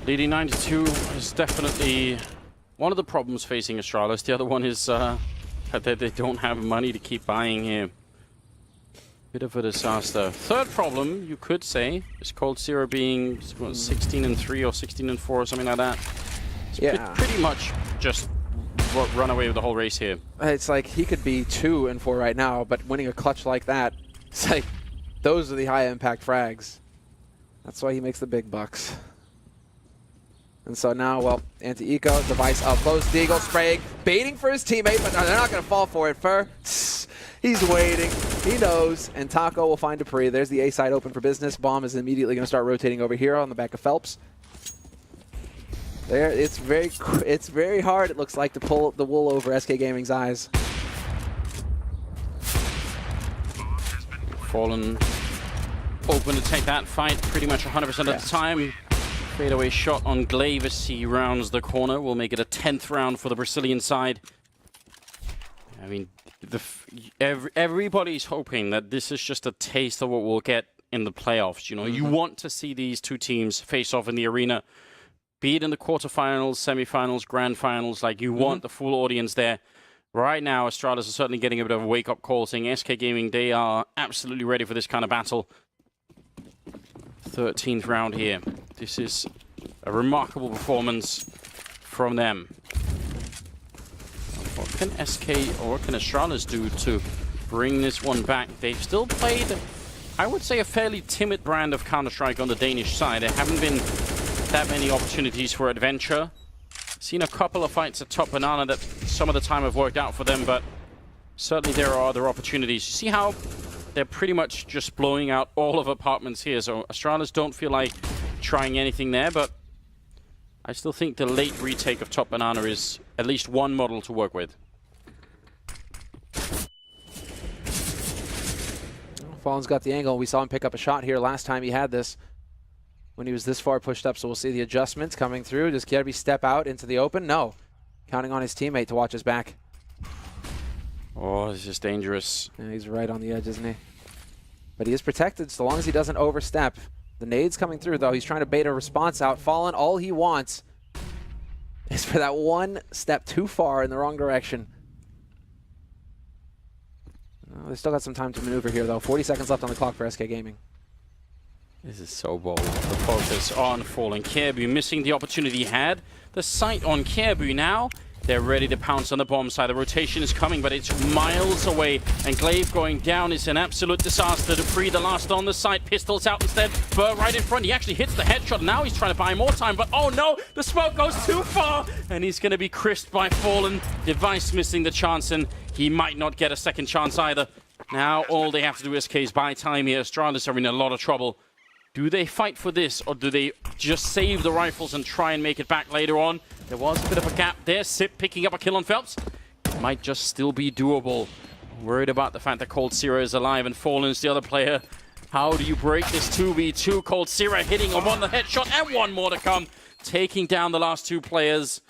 Speaker 2: Leading 9-2 is definitely one of the problems facing Astralis. The other one is that they don't have money to keep buying here. Bit of a disaster. Third problem, you could say, is Cold Zero being 16-3 or 16-4 or something like that. It's pretty much just run away with the whole race here.
Speaker 1: It's like he could be 2-4 right now, but winning a clutch like that, it's like those are the high impact frags. That's why he makes the big bucks. And so now, well, anti-eco, Device up close, Deagle spraying, baiting for his teammate, but they're not going to fall for it. He's waiting, he knows, and Taco will find Dupree. There's the A side open for business. Bomb is immediately going to start rotating over here on the back of Phelps. There, it's very hard, it looks like, to pull the wool over SK Gaming's eyes.
Speaker 2: Fallen open to take that fight pretty much 100% of the time. Fadeaway shot on Glaive as he rounds the corner. Will make it a 10th round for the Brazilian side. I mean, everybody's hoping that this is just a taste of what we'll get in the playoffs. You know, you want to see these two teams face off in the arena. be it in the quarterfinals, semifinals, grand finals, like you want the full audience there. Right now, Astralis are certainly getting a bit of a wake-up call, saying SK Gaming, they are absolutely ready for this kind of battle. 13th round here. This is a remarkable performance from them. What can SK or what can Astralis do to bring this one back? They've still played, I would say, a fairly timid brand of Counter-Strike on the Danish side. There haven't been that many opportunities for adventure. Seen a couple of fights at Top Banana that some of the time have worked out for them, but certainly there are other opportunities. You see how they're pretty much just blowing out all of apartments here, so Astralis don't feel like trying anything there, but I still think the late retake of Top Banana is at least one model to work with.
Speaker 1: Fallen's got the angle. We saw him pick up a shot here last time he had this, when he was this far pushed up, so we'll see the adjustments coming through. Does Kjærby step out into the open? No. Counting on his teammate to watch his back.
Speaker 2: Oh, this is dangerous.
Speaker 1: Yeah, he's right on the edge, isn't he? But he is protected so long as he doesn't overstep. The nade's coming through, though. He's trying to bait a response out. Fallen, all he wants is for that one step too far in the wrong direction. Oh, they still got some time to maneuver here, though. 40 seconds left on the clock for SK Gaming.
Speaker 2: This is so bold. The focus on Fallen. Kjærby missing the opportunity he had. The sight on Kjærby now. They're ready to pounce on the bomb side. The rotation is coming, but it's miles away. And Glaive going down is an absolute disaster. Dupree, the last on the site. Pistols out instead. Burr right in front. He actually hits the headshot. Now he's trying to buy more time, but oh no! The smoke goes too far! And he's going to be crisped by Fallen. Device missing the chance, and he might not get a second chance either. Now all they have to do is buy time here. Astralis are in a lot of trouble. Do they fight for this, or do they just save the rifles and try and make it back later on? There was a bit of a gap there. Sip picking up a kill on Phelps. It might just still be doable. Worried about the fact that coldzera is alive and Fallen's the other player. How do you break this 2v2? coldzera hitting him on the headshot, and one more to come. Taking down the last two players.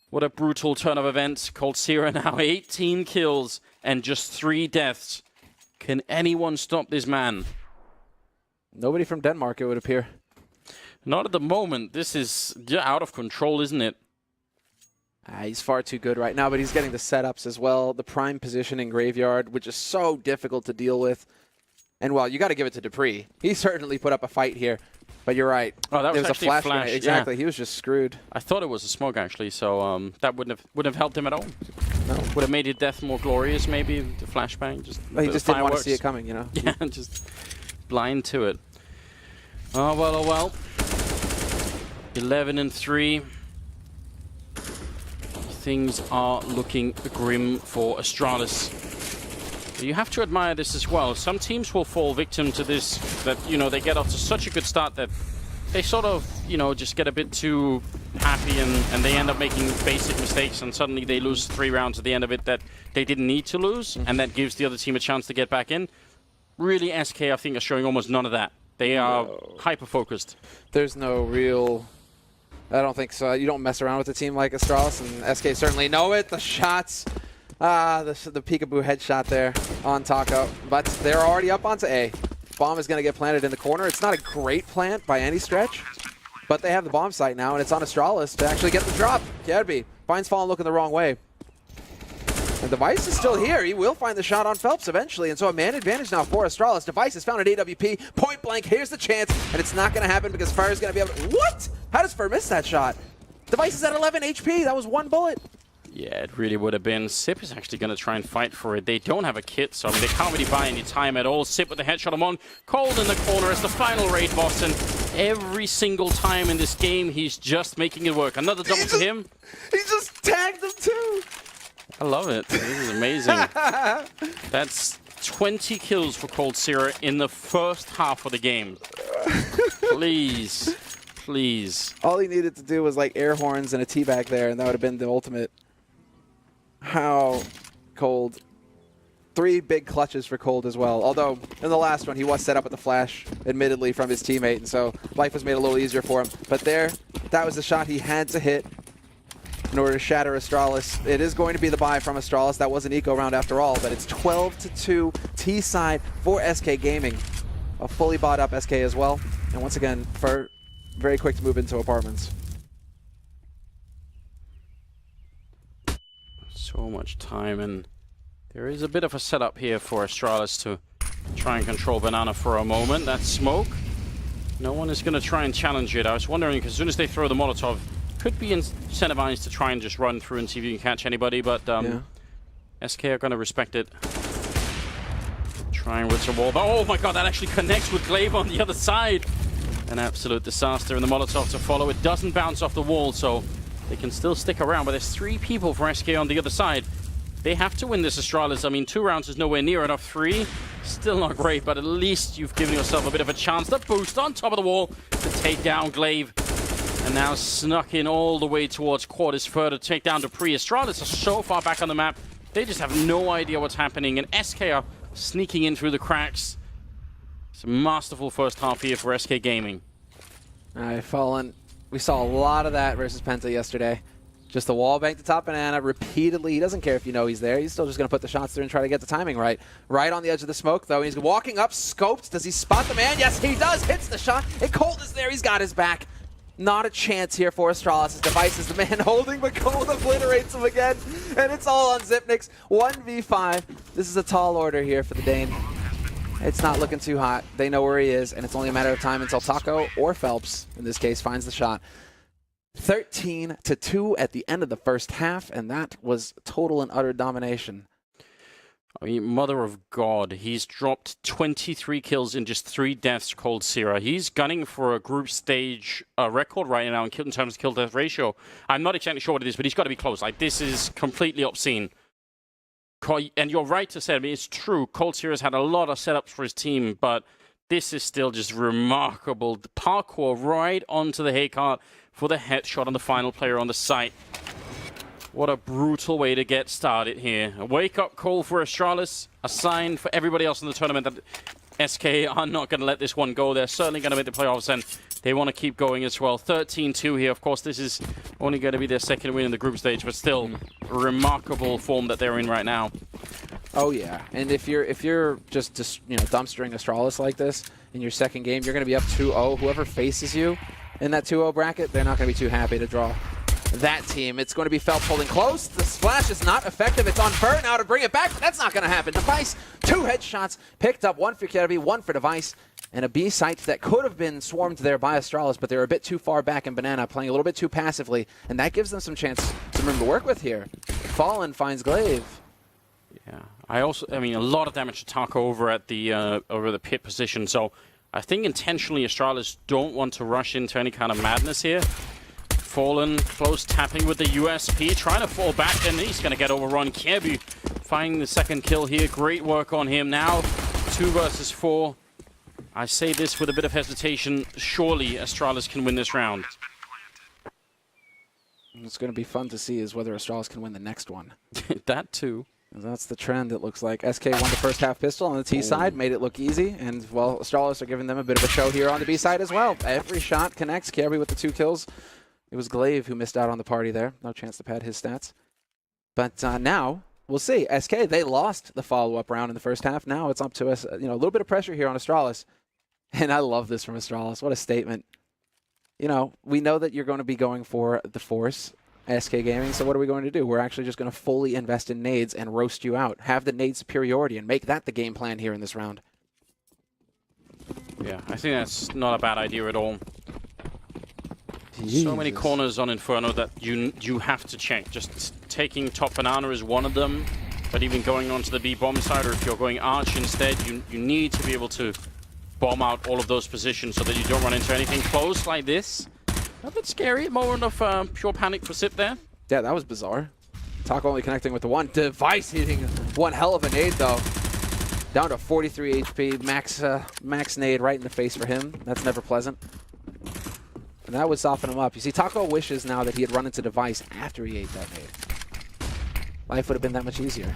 Speaker 2: What a brutal turn of events. coldzera now 18 kills and just 3 deaths. Can anyone stop this man?
Speaker 1: Nobody from Denmark, it would appear.
Speaker 2: Not at the moment. This is out of control, isn't it?
Speaker 1: He's far too good right now, but he's getting the setups as well. The prime position in Graveyard, which is so difficult to deal with. And, well, you got to give it to Dupree. He certainly put up a fight here. But you're right.
Speaker 2: Oh, that was actually
Speaker 1: a flash.
Speaker 2: Flash.
Speaker 1: Exactly.
Speaker 2: Yeah.
Speaker 1: He was just screwed.
Speaker 2: I thought it was a smoke, actually, so that wouldn't have helped him at all.
Speaker 1: No.
Speaker 2: Would have made his death more glorious, maybe, the flashbang.
Speaker 1: He just didn't want to see it coming, you know?
Speaker 2: Yeah, just blind to it. Oh, well, oh, well. 11-3. Things are looking grim for Astralis. You have to admire this as well. Some teams will fall victim to this, that, you know, they get off to such a good start that they sort of, you know, just get a bit too happy and they end up making basic mistakes, and suddenly they lose 3 rounds at the end of it that they didn't need to lose, and that gives the other team a chance to get back in. Really, SK, I think, are showing almost none of that. They are hyper-focused.
Speaker 1: There's no real... I don't think so. You don't mess around with a team like Astralis, and SK certainly know it. The shots... the peekaboo headshot there on Taco. But they're already up onto A. Bomb is going to get planted in the corner. It's not a great plant by any stretch, but they have the bomb site now, and it's on Astralis to actually get the drop. Kjærby finds Fallen looking the wrong way. And Device is still here. He will find the shot on Phelps eventually, and so a man advantage now for Astralis. Device has found an AWP. Point blank, here's the chance, and it's not going to happen because Fire is going to be able to... What? How does Fur miss that shot? Device is at 11 HP. That was 1 bullet.
Speaker 2: Yeah, it really would have been. Sip is actually going to try and fight for it. They don't have a kit, so I mean, they can't really buy any time at all. Sip with the headshot on. Cold in the corner as the final raid boss, and every single time in this game, he's just making it work. Another double to him.
Speaker 1: He just tagged him too.
Speaker 2: I love it. This is amazing. That's 20 kills for coldzera in the first half of the game. Please. Please.
Speaker 1: All he needed to do was like air horns and a teabag there, and that would have been the ultimate. How Cold. 3 big clutches for Cold as well. Although, in the last one, he was set up with the flash, admittedly, from his teammate, and so life was made a little easier for him. But there, that was the shot he had to hit in order to shatter Astralis. It is going to be the buy from Astralis. That was an eco round after all, but it's 12-2 T-side for SK Gaming. A fully bought up SK as well. And once again, for very quick to move into apartments.
Speaker 2: So much time, and there is a bit of a setup here for Astralis to try and control Banana for a moment. That smoke, no one is going to try and challenge it. I was wondering, because as soon as they throw the Molotov, could be incentivized to try and just run through and see if you can catch anybody, but SK are going to respect it. Trying with some wall. Oh my god, that actually connects with Glaive on the other side. An absolute disaster, and the Molotov to follow. It doesn't bounce off the wall, so they can still stick around, but there's 3 people for SK on the other side. They have to win this Astralis. I mean, 2 rounds is nowhere near enough. 3, still not great, but at least you've given yourself a bit of a chance. The boost on top of the wall to take down Glaive. And now snuck in all the way towards quarters further to take down Dupree. Astralis are so far back on the map, they just have no idea what's happening, and SK are sneaking in through the cracks. It's a masterful first half here for SK Gaming.
Speaker 1: Fallen. We saw a lot of that versus Penta yesterday. Just the wall bank to top Banana repeatedly. He doesn't care if you know he's there. He's still just going to put the shots through and try to get the timing right. Right on the edge of the smoke, though. He's walking up, scoped. Does he spot the man? Yes, he does. Hits the shot. And Colt is there. He's got his back. Not a chance here for Astralis. His device is the man holding, but Colt obliterates him again. And it's all on Zipnix. 1v5. This is a tall order here for the Dane. It's not looking too hot. They know where he is, and it's only a matter of time until Taco, or Phelps, in this case, finds the shot. 13-2 at the end of the first half, and that was total and utter domination.
Speaker 2: I mean, mother of God, he's dropped 23 kills in just 3 deaths, Cold Sierra. He's gunning for a group stage record right now in terms of kill-death ratio. I'm not exactly sure what it is, but he's got to be close. Like, this is completely obscene. And you're right to say, I mean, it's true, Cold Sierra's had a lot of setups for his team, but this is still just remarkable. The parkour right onto the haycart for the headshot on the final player on the site. What a brutal way to get started here. A wake-up call for Astralis, a sign for everybody else in the tournament that SK are not going to let this one go. They're certainly going to make the playoffs, and they want to keep going as well. 13-2 here. Of course, this is only going to be their second win in the group stage, but still remarkable form that they're in right now.
Speaker 1: Oh yeah, and if you're just dumpstering Astralis like this in your second game, you're going to be up 2-0. Whoever faces you in that 2-0 bracket, they're not going to be too happy to draw that team. It's going to be Phelps holding close. The splash is not effective. It's on Burn now to bring it back. That's not going to happen. Device, 2 headshots picked up, 1 for Kirby, 1 for Device, and a B site that could have been swarmed there by Astralis, but they're a bit too far back in Banana, playing a little bit too passively, and that gives them some chance, some room to work with here. Fallen finds Glaive.
Speaker 2: Yeah, I mean, a lot of damage to Taco over at the over the pit position, so I think intentionally Astralis don't want to rush into any kind of madness here. Fallen close, tapping with the USP, trying to fall back, and he's going to get overrun. Kirby finding the second kill here. Great work on him. Now 2 versus 4. I say this with a bit of hesitation. Surely Astralis can win this round.
Speaker 1: What's going to be fun to see is whether Astralis can win the next one.
Speaker 2: That too.
Speaker 1: That's the trend, it looks like. SK won the first half pistol on the T side, made it look easy, and, well, Astralis are giving them a bit of a show here on the B side as well. Every shot connects. Kirby with the 2 kills. It was Glaive who missed out on the party there. No chance to pad his stats. But now, we'll see. SK, they lost the follow-up round in the first half. Now it's up to us, a little bit of pressure here on Astralis. And I love this from Astralis. What a statement. We know that you're going to be going for the Force, SK Gaming, so what are we going to do? We're actually just going to fully invest in nades and roast you out. Have the nade superiority and make that the game plan here in this round.
Speaker 2: Yeah, I think that's not a bad idea at all.
Speaker 1: Jesus.
Speaker 2: So many corners on Inferno that you have to check. Just taking top Banana is one of them, but even going onto the B bomb side, or if you're going Arch instead, you need to be able to bomb out all of those positions so that you don't run into anything close like this. A bit scary, a moment of pure panic for Sip there.
Speaker 1: Yeah, that was bizarre. Taco only connecting with the 1. Device hitting one hell of a nade, though. Down to 43 HP, max nade right in the face for him. That's never pleasant. And that would soften him up. You see, Taco wishes now that he had run into Device after he ate that nade. Life would have been that much easier.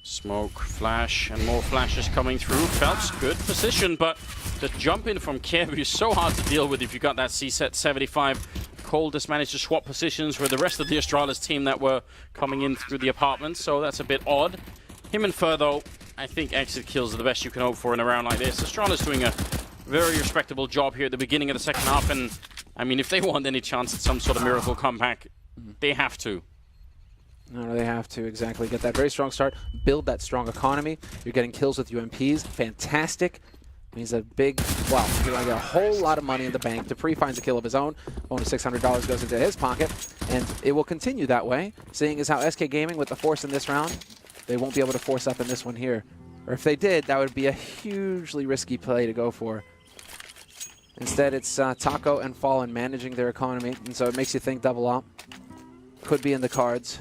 Speaker 2: Smoke, flash, and more flashes coming through. Phelps, good position, but the jump in from Kirby is so hard to deal with if you got that C-set 75. Cole just managed to swap positions with the rest of the Astralis team that were coming in through the apartment, so that's a bit odd. Him and Fur, though, I think exit kills are the best you can hope for in a round like this. Astralis doing a very respectable job here at the beginning of the second half, and I mean, if they want any chance at some sort of miracle comeback, they have to.
Speaker 1: No, they have to exactly get that very strong start, build that strong economy. You're getting kills with UMPs. Fantastic. Means a big, well, you're going to get a whole lot of money in the bank. Dupree finds a kill of his own. Only $600 goes into his pocket. And it will continue that way, seeing as how SK Gaming, with the force in this round, they won't be able to force up in this one here. Or if they did, that would be a hugely risky play to go for. Instead, it's Taco and Fallen managing their economy, and so it makes you think double up. Could be in the cards.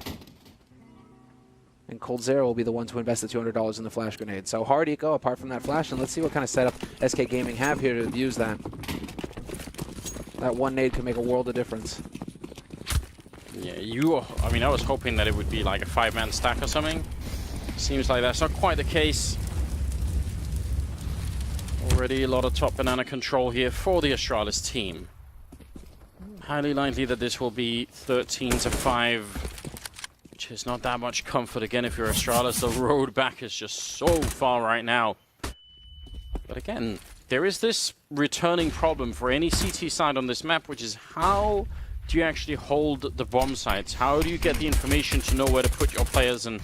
Speaker 1: And coldzera will be the one to invest the $200 in the flash grenade. So hard eco apart from that flash, and let's see what kind of setup SK Gaming have here to use that. That one nade could make a world of difference.
Speaker 2: Yeah, I mean, I was hoping that it would be like a 5-man stack or something. Seems like that's not quite the case. Already a lot of top banana control here for the Astralis team. Highly likely that this will be 13-5. Which is not that much comfort. Again, if you're Astralis, the road back is just so far right now. But again, there is this returning problem for any CT side on this map, which is how do you actually hold the bomb sites? How do you get the information to know where to put your players? And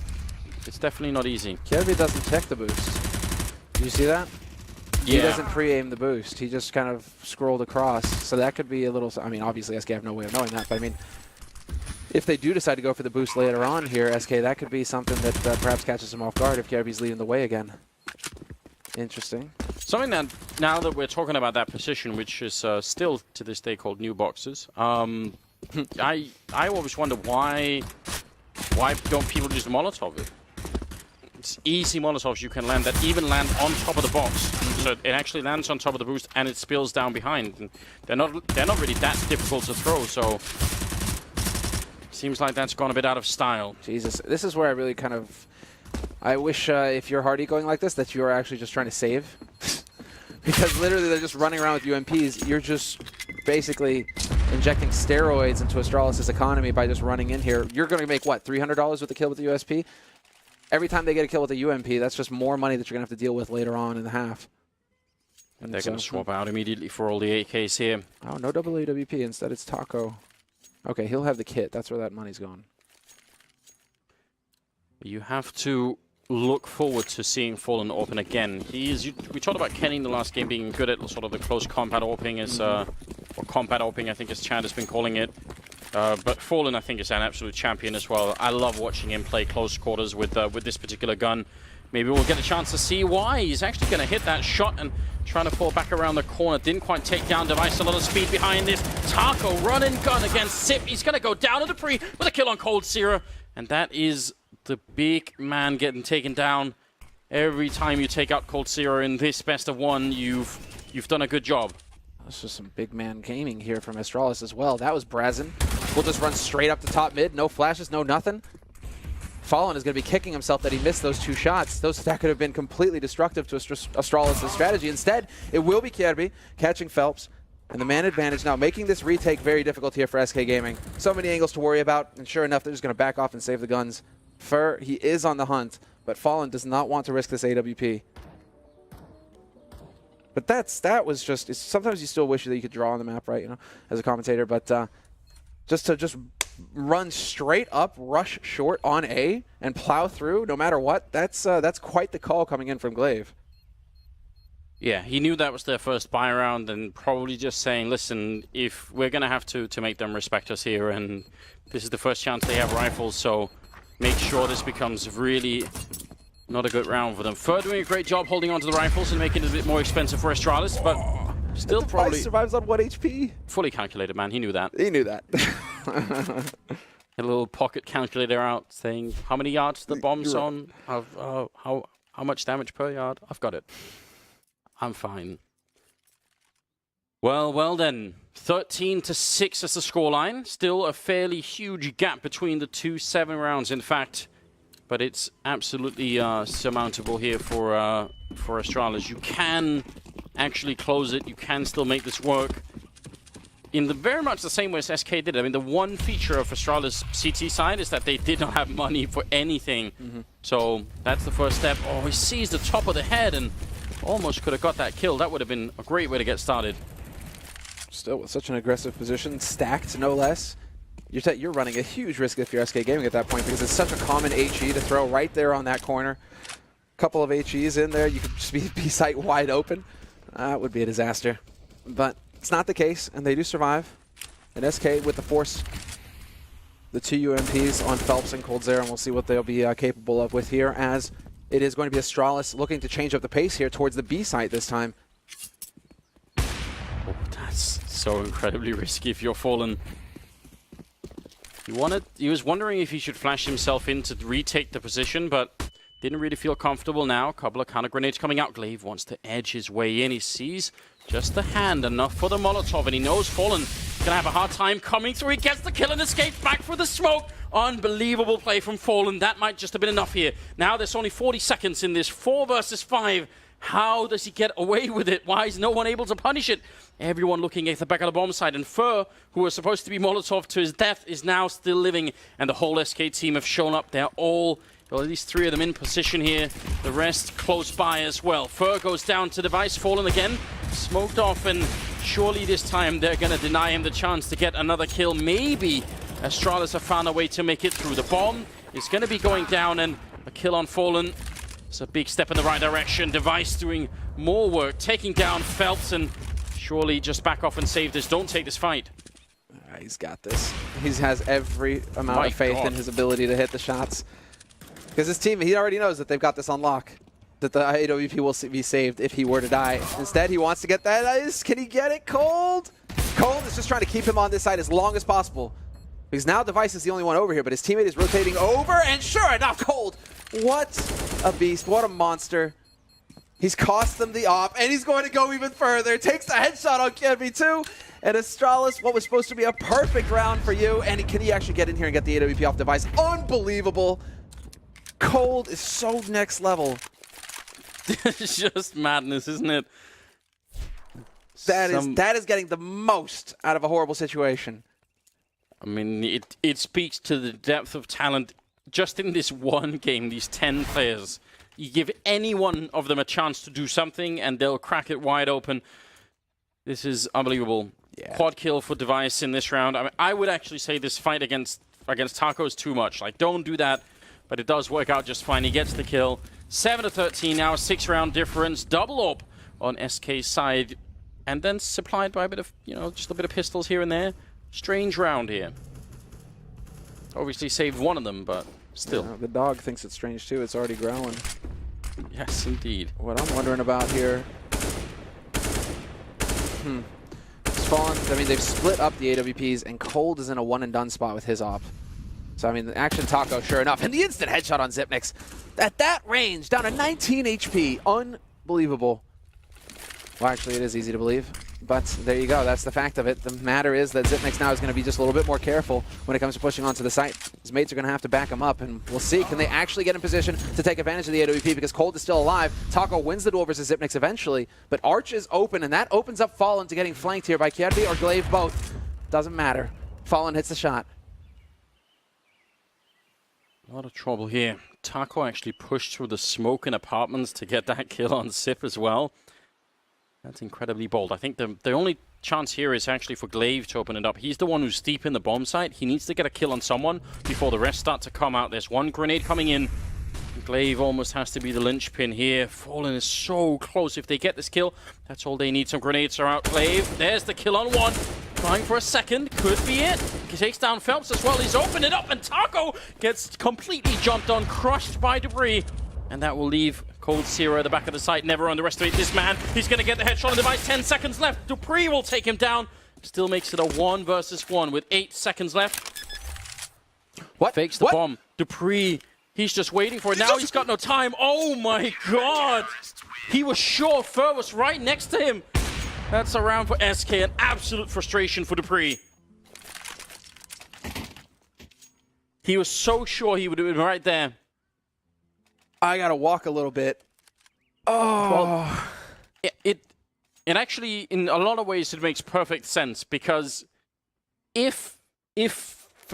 Speaker 2: it's definitely not easy.
Speaker 1: Kirby doesn't check the boost. Do you see that? Yeah. He doesn't pre-aim the boost. He just kind of scrolled across. So that could be a little... I mean, obviously, SK have no way of knowing that, but I mean... If they do decide to go for the boost later on here, SK, that could be something that perhaps catches them off guard if KRB's leading the way again. Interesting.
Speaker 2: Something that, now that we're talking about that position, which is still to this day called new boxes, I always wonder why don't people just Molotov it? It's easy Molotovs you can land that even land on top of the box. So it actually lands on top of the boost and it spills down behind. And they're not really that difficult to throw, so... Seems like that's gone a bit out of style.
Speaker 1: Jesus, this is where I really kind of... I wish if you're hardy going like this, that you are actually just trying to save. Because literally they're just running around with UMPs. You're just basically injecting steroids into Astralis' economy by just running in here. You're going to make, what, $300 with the kill with the USP? Every time they get a kill with the UMP, that's just more money that you're going to have to deal with later on in the half.
Speaker 2: And they're going to swap out immediately for all the AKs here.
Speaker 1: Oh, no double AWP. Instead, it's Taco. Okay, he'll have the kit. That's where that money's going.
Speaker 2: You have to look forward to seeing Fallen open again. We talked about Kenny in the last game being good at sort of the close combat opening, or combat opening, I think as Chad has been calling it. But Fallen, I think, is an absolute champion as well. I love watching him play close quarters with this particular gun. Maybe we'll get a chance to see why. He's actually going to hit that shot and trying to fall back around the corner. Didn't quite take down Device. A lot of speed behind this. Taco run and gun against Sip. He's going to go down to Dupree with a kill on coldzera. And that is the big man getting taken down. Every time you take out coldzera in this best of one, you've done a good job.
Speaker 1: That's just some big man gaming here from Astralis as well. That was Brazen. We'll just run straight up the top mid. No flashes, no nothing. Fallen is going to be kicking himself that he missed those two shots. That could have been completely destructive to Astralis' strategy. Instead, it will be Kirby catching Phelps. And the man advantage now, making this retake very difficult here for SK Gaming. So many angles to worry about, and sure enough, they're just going to back off and save the guns. He is on the hunt, but Fallen does not want to risk this AWP. But that was just... sometimes you still wish that you could draw on the map, right, you know, as a commentator, but just to run straight up, rush short on A, and plow through no matter what, that's quite the call coming in from Glaive.
Speaker 2: Yeah, he knew that was their first buy round and probably just saying, listen, if we're going to have to make them respect us here, and this is the first chance they have rifles, so make sure this becomes really not a good round for them. Fer doing a great job holding onto the rifles and making it a bit more expensive for Astralis, but still probably...
Speaker 1: survives on 1 HP.
Speaker 2: Fully calculated, man. He knew that.
Speaker 1: He knew that.
Speaker 2: A little pocket calculator out saying how many yards the bomb's on, how much damage per yard. I've got it. I'm fine. Well then. 13-6 is the scoreline. Still a fairly huge gap between the 2 7 rounds, in fact. But it's absolutely surmountable here for Astralis. You can actually close it. You can still make this work. In very much the same way as SK did. I mean, the one feature of Astralis' CT side is that they did not have money for anything. So that's the first step. Oh, he sees the top of the head and almost could have got that kill. That would have been a great way to get started.
Speaker 1: Still with such an aggressive position, stacked no less. you're running a huge risk if you're SK Gaming at that point, because it's such a common HE to throw right there on that corner. Couple of HEs in there, you could just be sight wide open. That would be a disaster. But it's not the case, and they do survive. And SK with the force, the 2 UMPs on Phelps and coldzera, and we'll see what they'll be capable of with here, as it is going to be Astralis looking to change up the pace here towards the B site this time.
Speaker 2: Oh, that's so incredibly risky if you're Fallen. He was wondering if he should flash himself in to retake the position, but didn't really feel comfortable now. A couple of counter grenades coming out. Glaive wants to edge his way in. He sees just the hand, enough for the Molotov, and he knows Fallen gonna have a hard time coming through. He gets the kill and escapes back for the smoke. Unbelievable play from Fallen. That might just have been enough here. Now there's only 40 seconds in this 4 versus 5. How does he get away with it? Why is no one able to punish it? Everyone looking at the back of the bomb side, and Fur, who was supposed to be Molotov to his death, is now still living, and the whole SK team have shown up. They're all, well, at least 3 of them in position here. The rest close by as well. Fur goes down to Device, Fallen again, smoked off, and surely this time they're going to deny him the chance to get another kill. Maybe Astralis have found a way to make it through. The bomb is going to be going down, and a kill on Fallen. It's a big step in the right direction. Device doing more work, taking down Phelps, and surely just back off and save this. Don't take this fight.
Speaker 1: He's got this. He has every amount of faith in his ability to hit the shots. Because his team, he already knows that they've got this on lock. That the AWP will be saved if he were to die. Instead, he wants to get that ice. Can he get it? Cold? Cold is just trying to keep him on this side as long as possible. Because now Device is the only one over here, but his teammate is rotating over, and sure enough, Cold. What a beast. What a monster. He's cost them the op, and he's going to go even further. Takes the headshot on Canby too. And Astralis, what was supposed to be a perfect round for you, and can he actually get in here and get the AWP off Device? Unbelievable. Cold is so next level.
Speaker 2: It's just madness, isn't it?
Speaker 1: That is getting the most out of a horrible situation.
Speaker 2: I mean, it speaks to the depth of talent just in this one game, these 10 players. You give any one of them a chance to do something, and they'll crack it wide open. This is unbelievable. Yeah. Quad kill for Device in this round. I mean, I would actually say this fight against Taco is too much. Like, don't do that. But it does work out just fine. He gets the kill. 7-13 now, 6-round difference. Double up on SK's side. And then supplied by a bit of, just a bit of pistols here and there. Strange round here. Obviously saved one of them, but still.
Speaker 1: Yeah, the dog thinks it's strange too. It's already growling.
Speaker 2: Yes, indeed.
Speaker 1: What I'm wondering about here... Fallen, I mean, they've split up the AWPs, and Cold is in a one-and-done spot with his op. So, I mean, the action Taco, sure enough. And the instant headshot on Xyp9x. At that range, down to 19 HP. Unbelievable. Well, actually, it is easy to believe. But there you go. That's the fact of it. The matter is that Xyp9x now is going to be just a little bit more careful when it comes to pushing onto the site. His mates are going to have to back him up, and we'll see. Can they actually get in position to take advantage of the AWP, because Cold is still alive. Taco wins the duel versus Xyp9x eventually, but Arch is open, and that opens up Fallen to getting flanked here by Kjerby or Glaive both. Doesn't matter. Fallen hits the shot.
Speaker 2: A lot of trouble here. Taco actually pushed through the smoke in apartments to get that kill on Sip as well. That's incredibly bold. I think the only chance here is actually for Glaive to open it up. He's the one who's deep in the bomb site. He needs to get a kill on someone before the rest start to come out. There's one grenade coming in. Glaive almost has to be the linchpin here. Fallen is so close. If they get this kill, that's all they need. Some grenades are out. Glaive, there's the kill on one. Trying for a second. Could be it. He takes down Phelps as well. He's opened it up, and Taco gets completely jumped on, crushed by debris. And that will leave coldzera at the back of the site. Never underestimate this man. He's going to get the headshot on Device. 10 seconds left. Dupree will take him down. Still makes it a 1 versus 1 with 8 seconds left.
Speaker 1: What?
Speaker 2: Fakes the bomb. Dupree, he's just waiting for it. Now he's got no time. Oh my god. He was sure Fur was right next to him. That's a round for SK. An absolute frustration for Dupree. He was so sure he would have been right there.
Speaker 1: I gotta walk a little bit. Oh.
Speaker 2: Well, it actually, in a lot of ways, it makes perfect sense, because if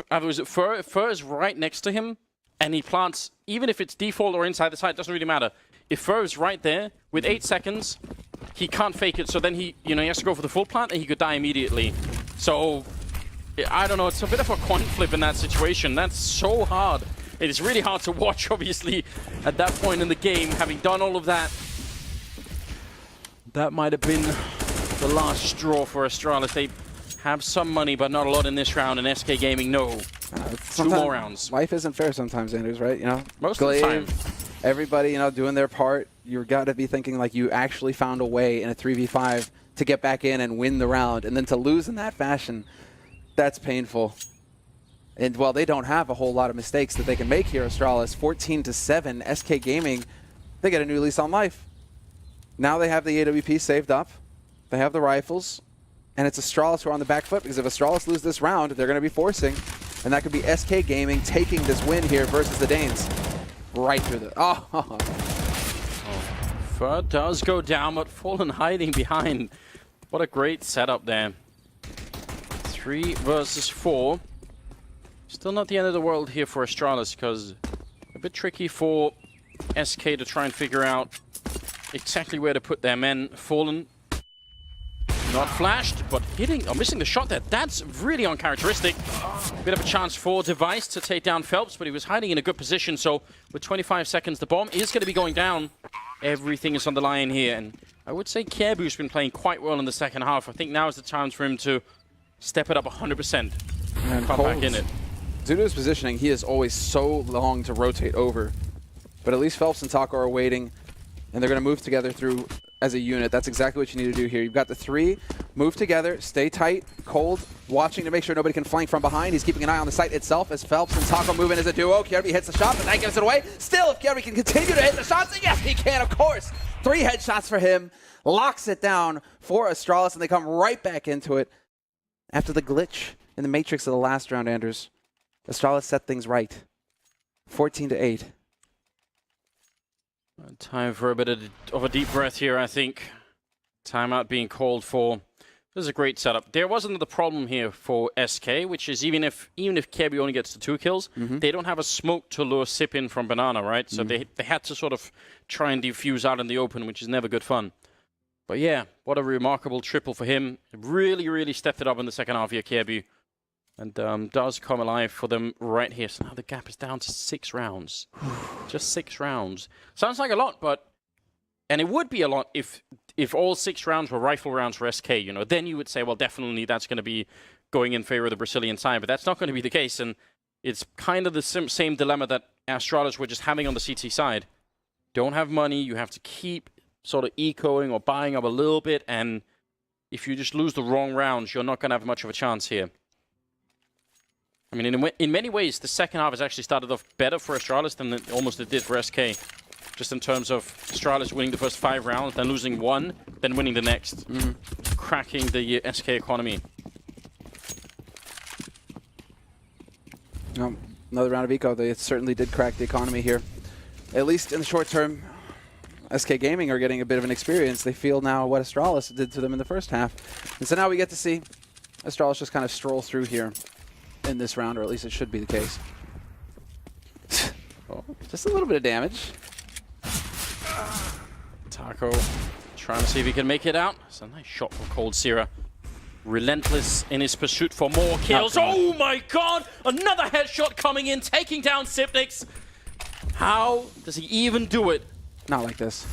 Speaker 2: Fur is right next to him and he plants, even if it's default or inside the site, it doesn't really matter. If Fur is right there with 8 seconds, he can't fake it. So then he has to go for the full plant, and he could die immediately. So I don't know, it's a bit of a coin flip in that situation. That's so hard. It is really hard to watch, obviously, at that point in the game, having done all of that. That might have been the last straw for Astralis. They have some money, but not a lot in this round, and SK Gaming, no. 2 more rounds.
Speaker 1: Life isn't fair sometimes, Anders, right? You know,
Speaker 2: most of the time.
Speaker 1: Everybody, you know, doing their part. You've got to be thinking like you actually found a way in a 3v5 to get back in and win the round, and then to lose in that fashion, that's painful. And while they don't have a whole lot of mistakes that they can make here, Astralis, 14-7, SK Gaming, they get a new lease on life. Now they have the AWP saved up. They have the rifles. And it's Astralis who are on the back foot, because if Astralis lose this round, they're going to be forcing. And that could be SK Gaming taking this win here versus the Danes. Right through the... Oh.
Speaker 2: Fer does go down, but Fallen hiding behind. What a great setup there. 3 versus 4. Still not the end of the world here for Astralis, because a bit tricky for SK to try and figure out exactly where to put their men. Fallen not flashed, but hitting or missing the shot there. That's really uncharacteristic. Bit of a chance for Device to take down Phelps, but he was hiding in a good position. So with 25 seconds, the bomb is going to be going down. Everything is on the line here, and I would say Kjaerbye's been playing quite well in the second half. I think now is the time for him to step it up 100% and come back in it.
Speaker 1: Due to his positioning, he is always so long to rotate over. But at least Phelps and Taco are waiting, and they're going to move together through as a unit. That's exactly what you need to do here. You've got the 3, move together, stay tight, cold, watching to make sure nobody can flank from behind. He's keeping an eye on the site itself as Phelps and Taco move in as a duo. Kjaerbye hits the shot, but that gives it away. Still, if Kjaerbye can continue to hit the shots, yes, he can, of course. 3 headshots for him, locks it down for Astralis, and they come right back into it. After the glitch in the matrix of the last round, Anders, Astralis set things right. 14-8.
Speaker 2: Time for a bit of a deep breath here, I think. Timeout being called for. This is a great setup. There was another problem here for SK, which is even if Kjaerbye only gets the 2 kills, they don't have a smoke to lure Sip in from Banana, right? So they had to sort of try and defuse out in the open, which is never good fun. But yeah, what a remarkable triple for him. Really, really stepped it up in the second half here, Kjaerbye. And does come alive for them right here. So now the gap is down to 6 rounds. Just 6 rounds. Sounds like a lot, but... And it would be a lot if all 6 rounds were rifle rounds for SK, you know. Then you would say, well, definitely that's going to be going in favor of the Brazilian side. But that's not going to be the case. And it's kind of the same dilemma that Astralis were just having on the CT side. Don't have money. You have to keep sort of ecoing or buying up a little bit. And if you just lose the wrong rounds, you're not going to have much of a chance here. I mean, in many ways, the second half has actually started off better for Astralis than it did for SK. Just in terms of Astralis winning the first 5 rounds, then losing 1, then winning the next. Cracking the SK economy.
Speaker 1: Another round of eco. They certainly did crack the economy here. At least in the short term, SK Gaming are getting a bit of an experience. They feel now what Astralis did to them in the first half. And so now we get to see Astralis just kind of stroll through here in this round, or at least it should be the case. Oh, just a little bit of damage.
Speaker 2: Taco trying to see if he can make it out. It's a nice shot from Cold Sierra. Relentless in his pursuit for more kills. Oh my god! Another headshot coming in, taking down Sipnix. How does he even do it?
Speaker 1: Not like this.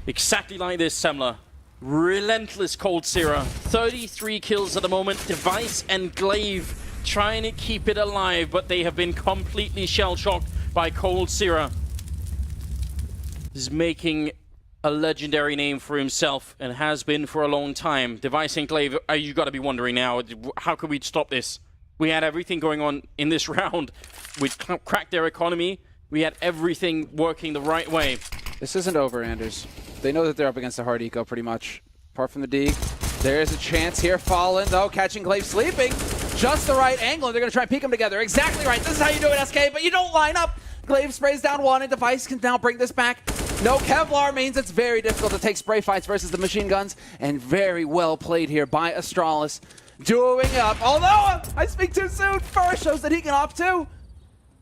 Speaker 2: Exactly like this, Semler. Relentless Cold Sierra. 33 kills at the moment. Device and Glaive trying to keep it alive, but they have been completely shell-shocked by Cold Sierra. He's making a legendary name for himself and has been for a long time. Device and Glaive, you got to be wondering now, how could we stop this? We had everything going on in this round. We cracked their economy. We had everything working the right way.
Speaker 1: This isn't over, Anders. They know that they're up against a hard eco pretty much. Apart from the Deeg, there is a chance here. Fallen, though, catching Glaive sleeping. Just the right angle, and they're going to try and peek them together. Exactly right. This is how you do it, SK, but you don't line up. Glaive sprays down 1, and Device can now bring this back. No Kevlar means it's very difficult to take spray fights versus the machine guns, and very well played here by Astralis. Duoing up, although I speak too soon. Fer shows that he can opt too.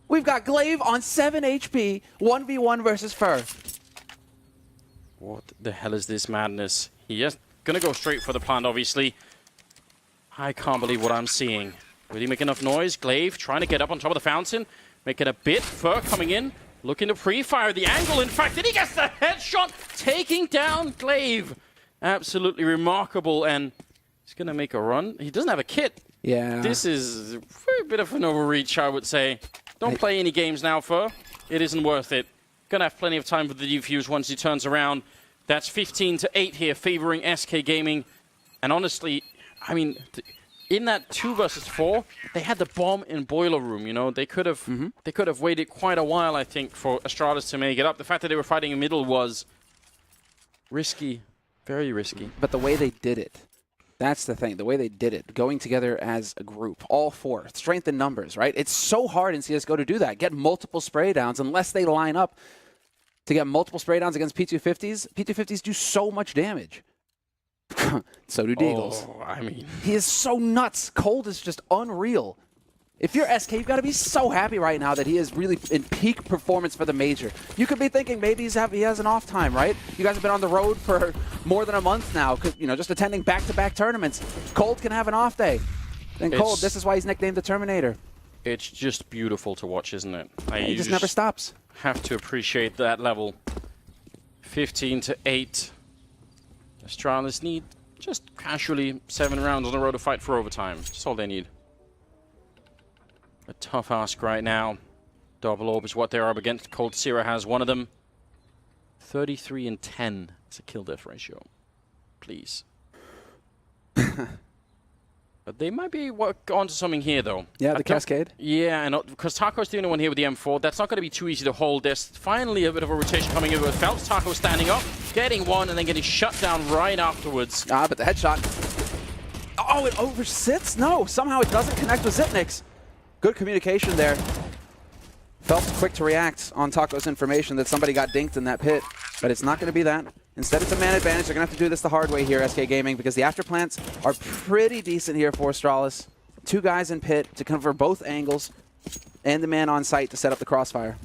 Speaker 1: We've got Glaive on 7 HP, 1v1 versus Fer.
Speaker 2: What the hell is this madness? He is going to go straight for the plant, obviously. I can't believe what I'm seeing. Will he make enough noise? Glaive trying to get up on top of the fountain. Making a bit. Fur coming in. Looking to pre-fire the angle. In fact, and he gets the headshot. Taking down Glaive. Absolutely remarkable. And he's going to make a run. He doesn't have a kit.
Speaker 1: Yeah.
Speaker 2: This is a bit of an overreach, I would say. Don't play any games now, Fur. It isn't worth it. Gonna have plenty of time for the defuse once he turns around. That's 15-8 here, favoring SK Gaming. And honestly, I mean, in that 2 versus 4, they had the bomb in boiler room. You know, they could have waited quite a while, I think, for Astralis to make it up. The fact that they were fighting in middle was risky, very risky.
Speaker 1: But the way they did it, that's the thing. The way they did it, going together as a group, all 4, strength in numbers, right? It's so hard in CSGO to do that. Get multiple spray downs unless they line up to get multiple spray downs against P250s. P250s do so much damage. So do Deagles.
Speaker 2: Oh, I mean,
Speaker 1: he is so nuts. Cold is just unreal. If you're SK, you've got to be so happy right now that he is really in peak performance for the major. You could be thinking maybe he has an off time, right? You guys have been on the road for more than a month now, just attending back-to-back tournaments. Cold can have an off day. And Cold, this is why he's nicknamed the Terminator.
Speaker 2: It's just beautiful to watch, isn't it?
Speaker 1: He just never stops.
Speaker 2: Have to appreciate that level. 15-8. Astralis need just casually 7 rounds on the road to fight for overtime. That's all they need. A tough ask right now. Double orb is what they're up against. Cold Sierra has one of them. 33-10. It's a kill death ratio. Please. But they might be onto something here, though.
Speaker 1: Yeah, the Cascade.
Speaker 2: Yeah, and because Taco's the only one here with the M4, that's not going to be too easy to hold. There's finally a bit of a rotation coming in with Phelps. Taco standing up, getting one, and then getting shut down right afterwards.
Speaker 1: Ah, but the headshot. Oh, it oversits? No, somehow it doesn't connect with Zipnix. Good communication there. Phelps quick to react on Taco's information that somebody got dinked in that pit, but it's not going to be that. Instead, it's a man advantage. They're going to have to do this the hard way here, SK Gaming, because the afterplants are pretty decent here for Astralis. 2 guys in pit to cover both angles, and the man on site to set up the crossfire.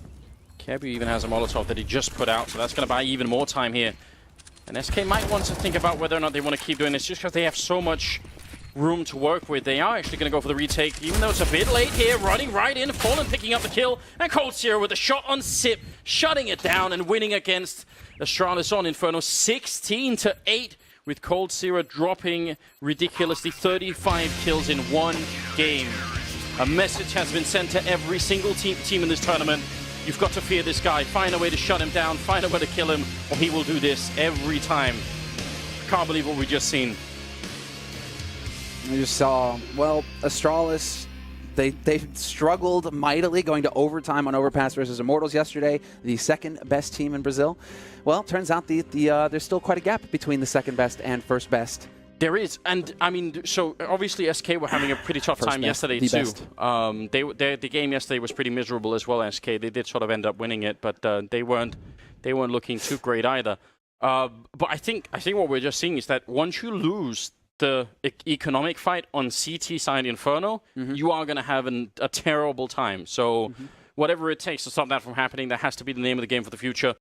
Speaker 2: Kebu even has a Molotov that he just put out, so that's going to buy even more time here. And SK might want to think about whether or not they want to keep doing this, just because they have so much room to work with. They are actually going to go for the retake, even though it's a bit late here. Running right in, Fallen picking up the kill, and Cold Sierra with a shot on Sip, shutting it down and winning against Astralis on Inferno. 16-8, with Cold Sierra dropping ridiculously 35 kills in 1 game. A message has been sent to every single team in this tournament. You've got to fear this guy. Find a way to shut him down, find a way to kill him, or he will do this every time. Can't believe what we just seen.
Speaker 1: We just saw, well, Astralis, they struggled mightily going to overtime on Overpass versus Immortals yesterday, the 2nd best team in Brazil. Well, turns out there's still quite a gap between the 2nd best and 1st best.
Speaker 2: There is, and I mean, so obviously SK were having a pretty tough time yesterday too. The game yesterday was pretty miserable as well. SK, they did sort of end up winning it, but they weren't looking too great either. But I think what we're just seeing is that once you lose the economic fight on CT side Inferno, you are going to have a terrible time. So whatever it takes to stop that from happening, that has to be the name of the game for the future.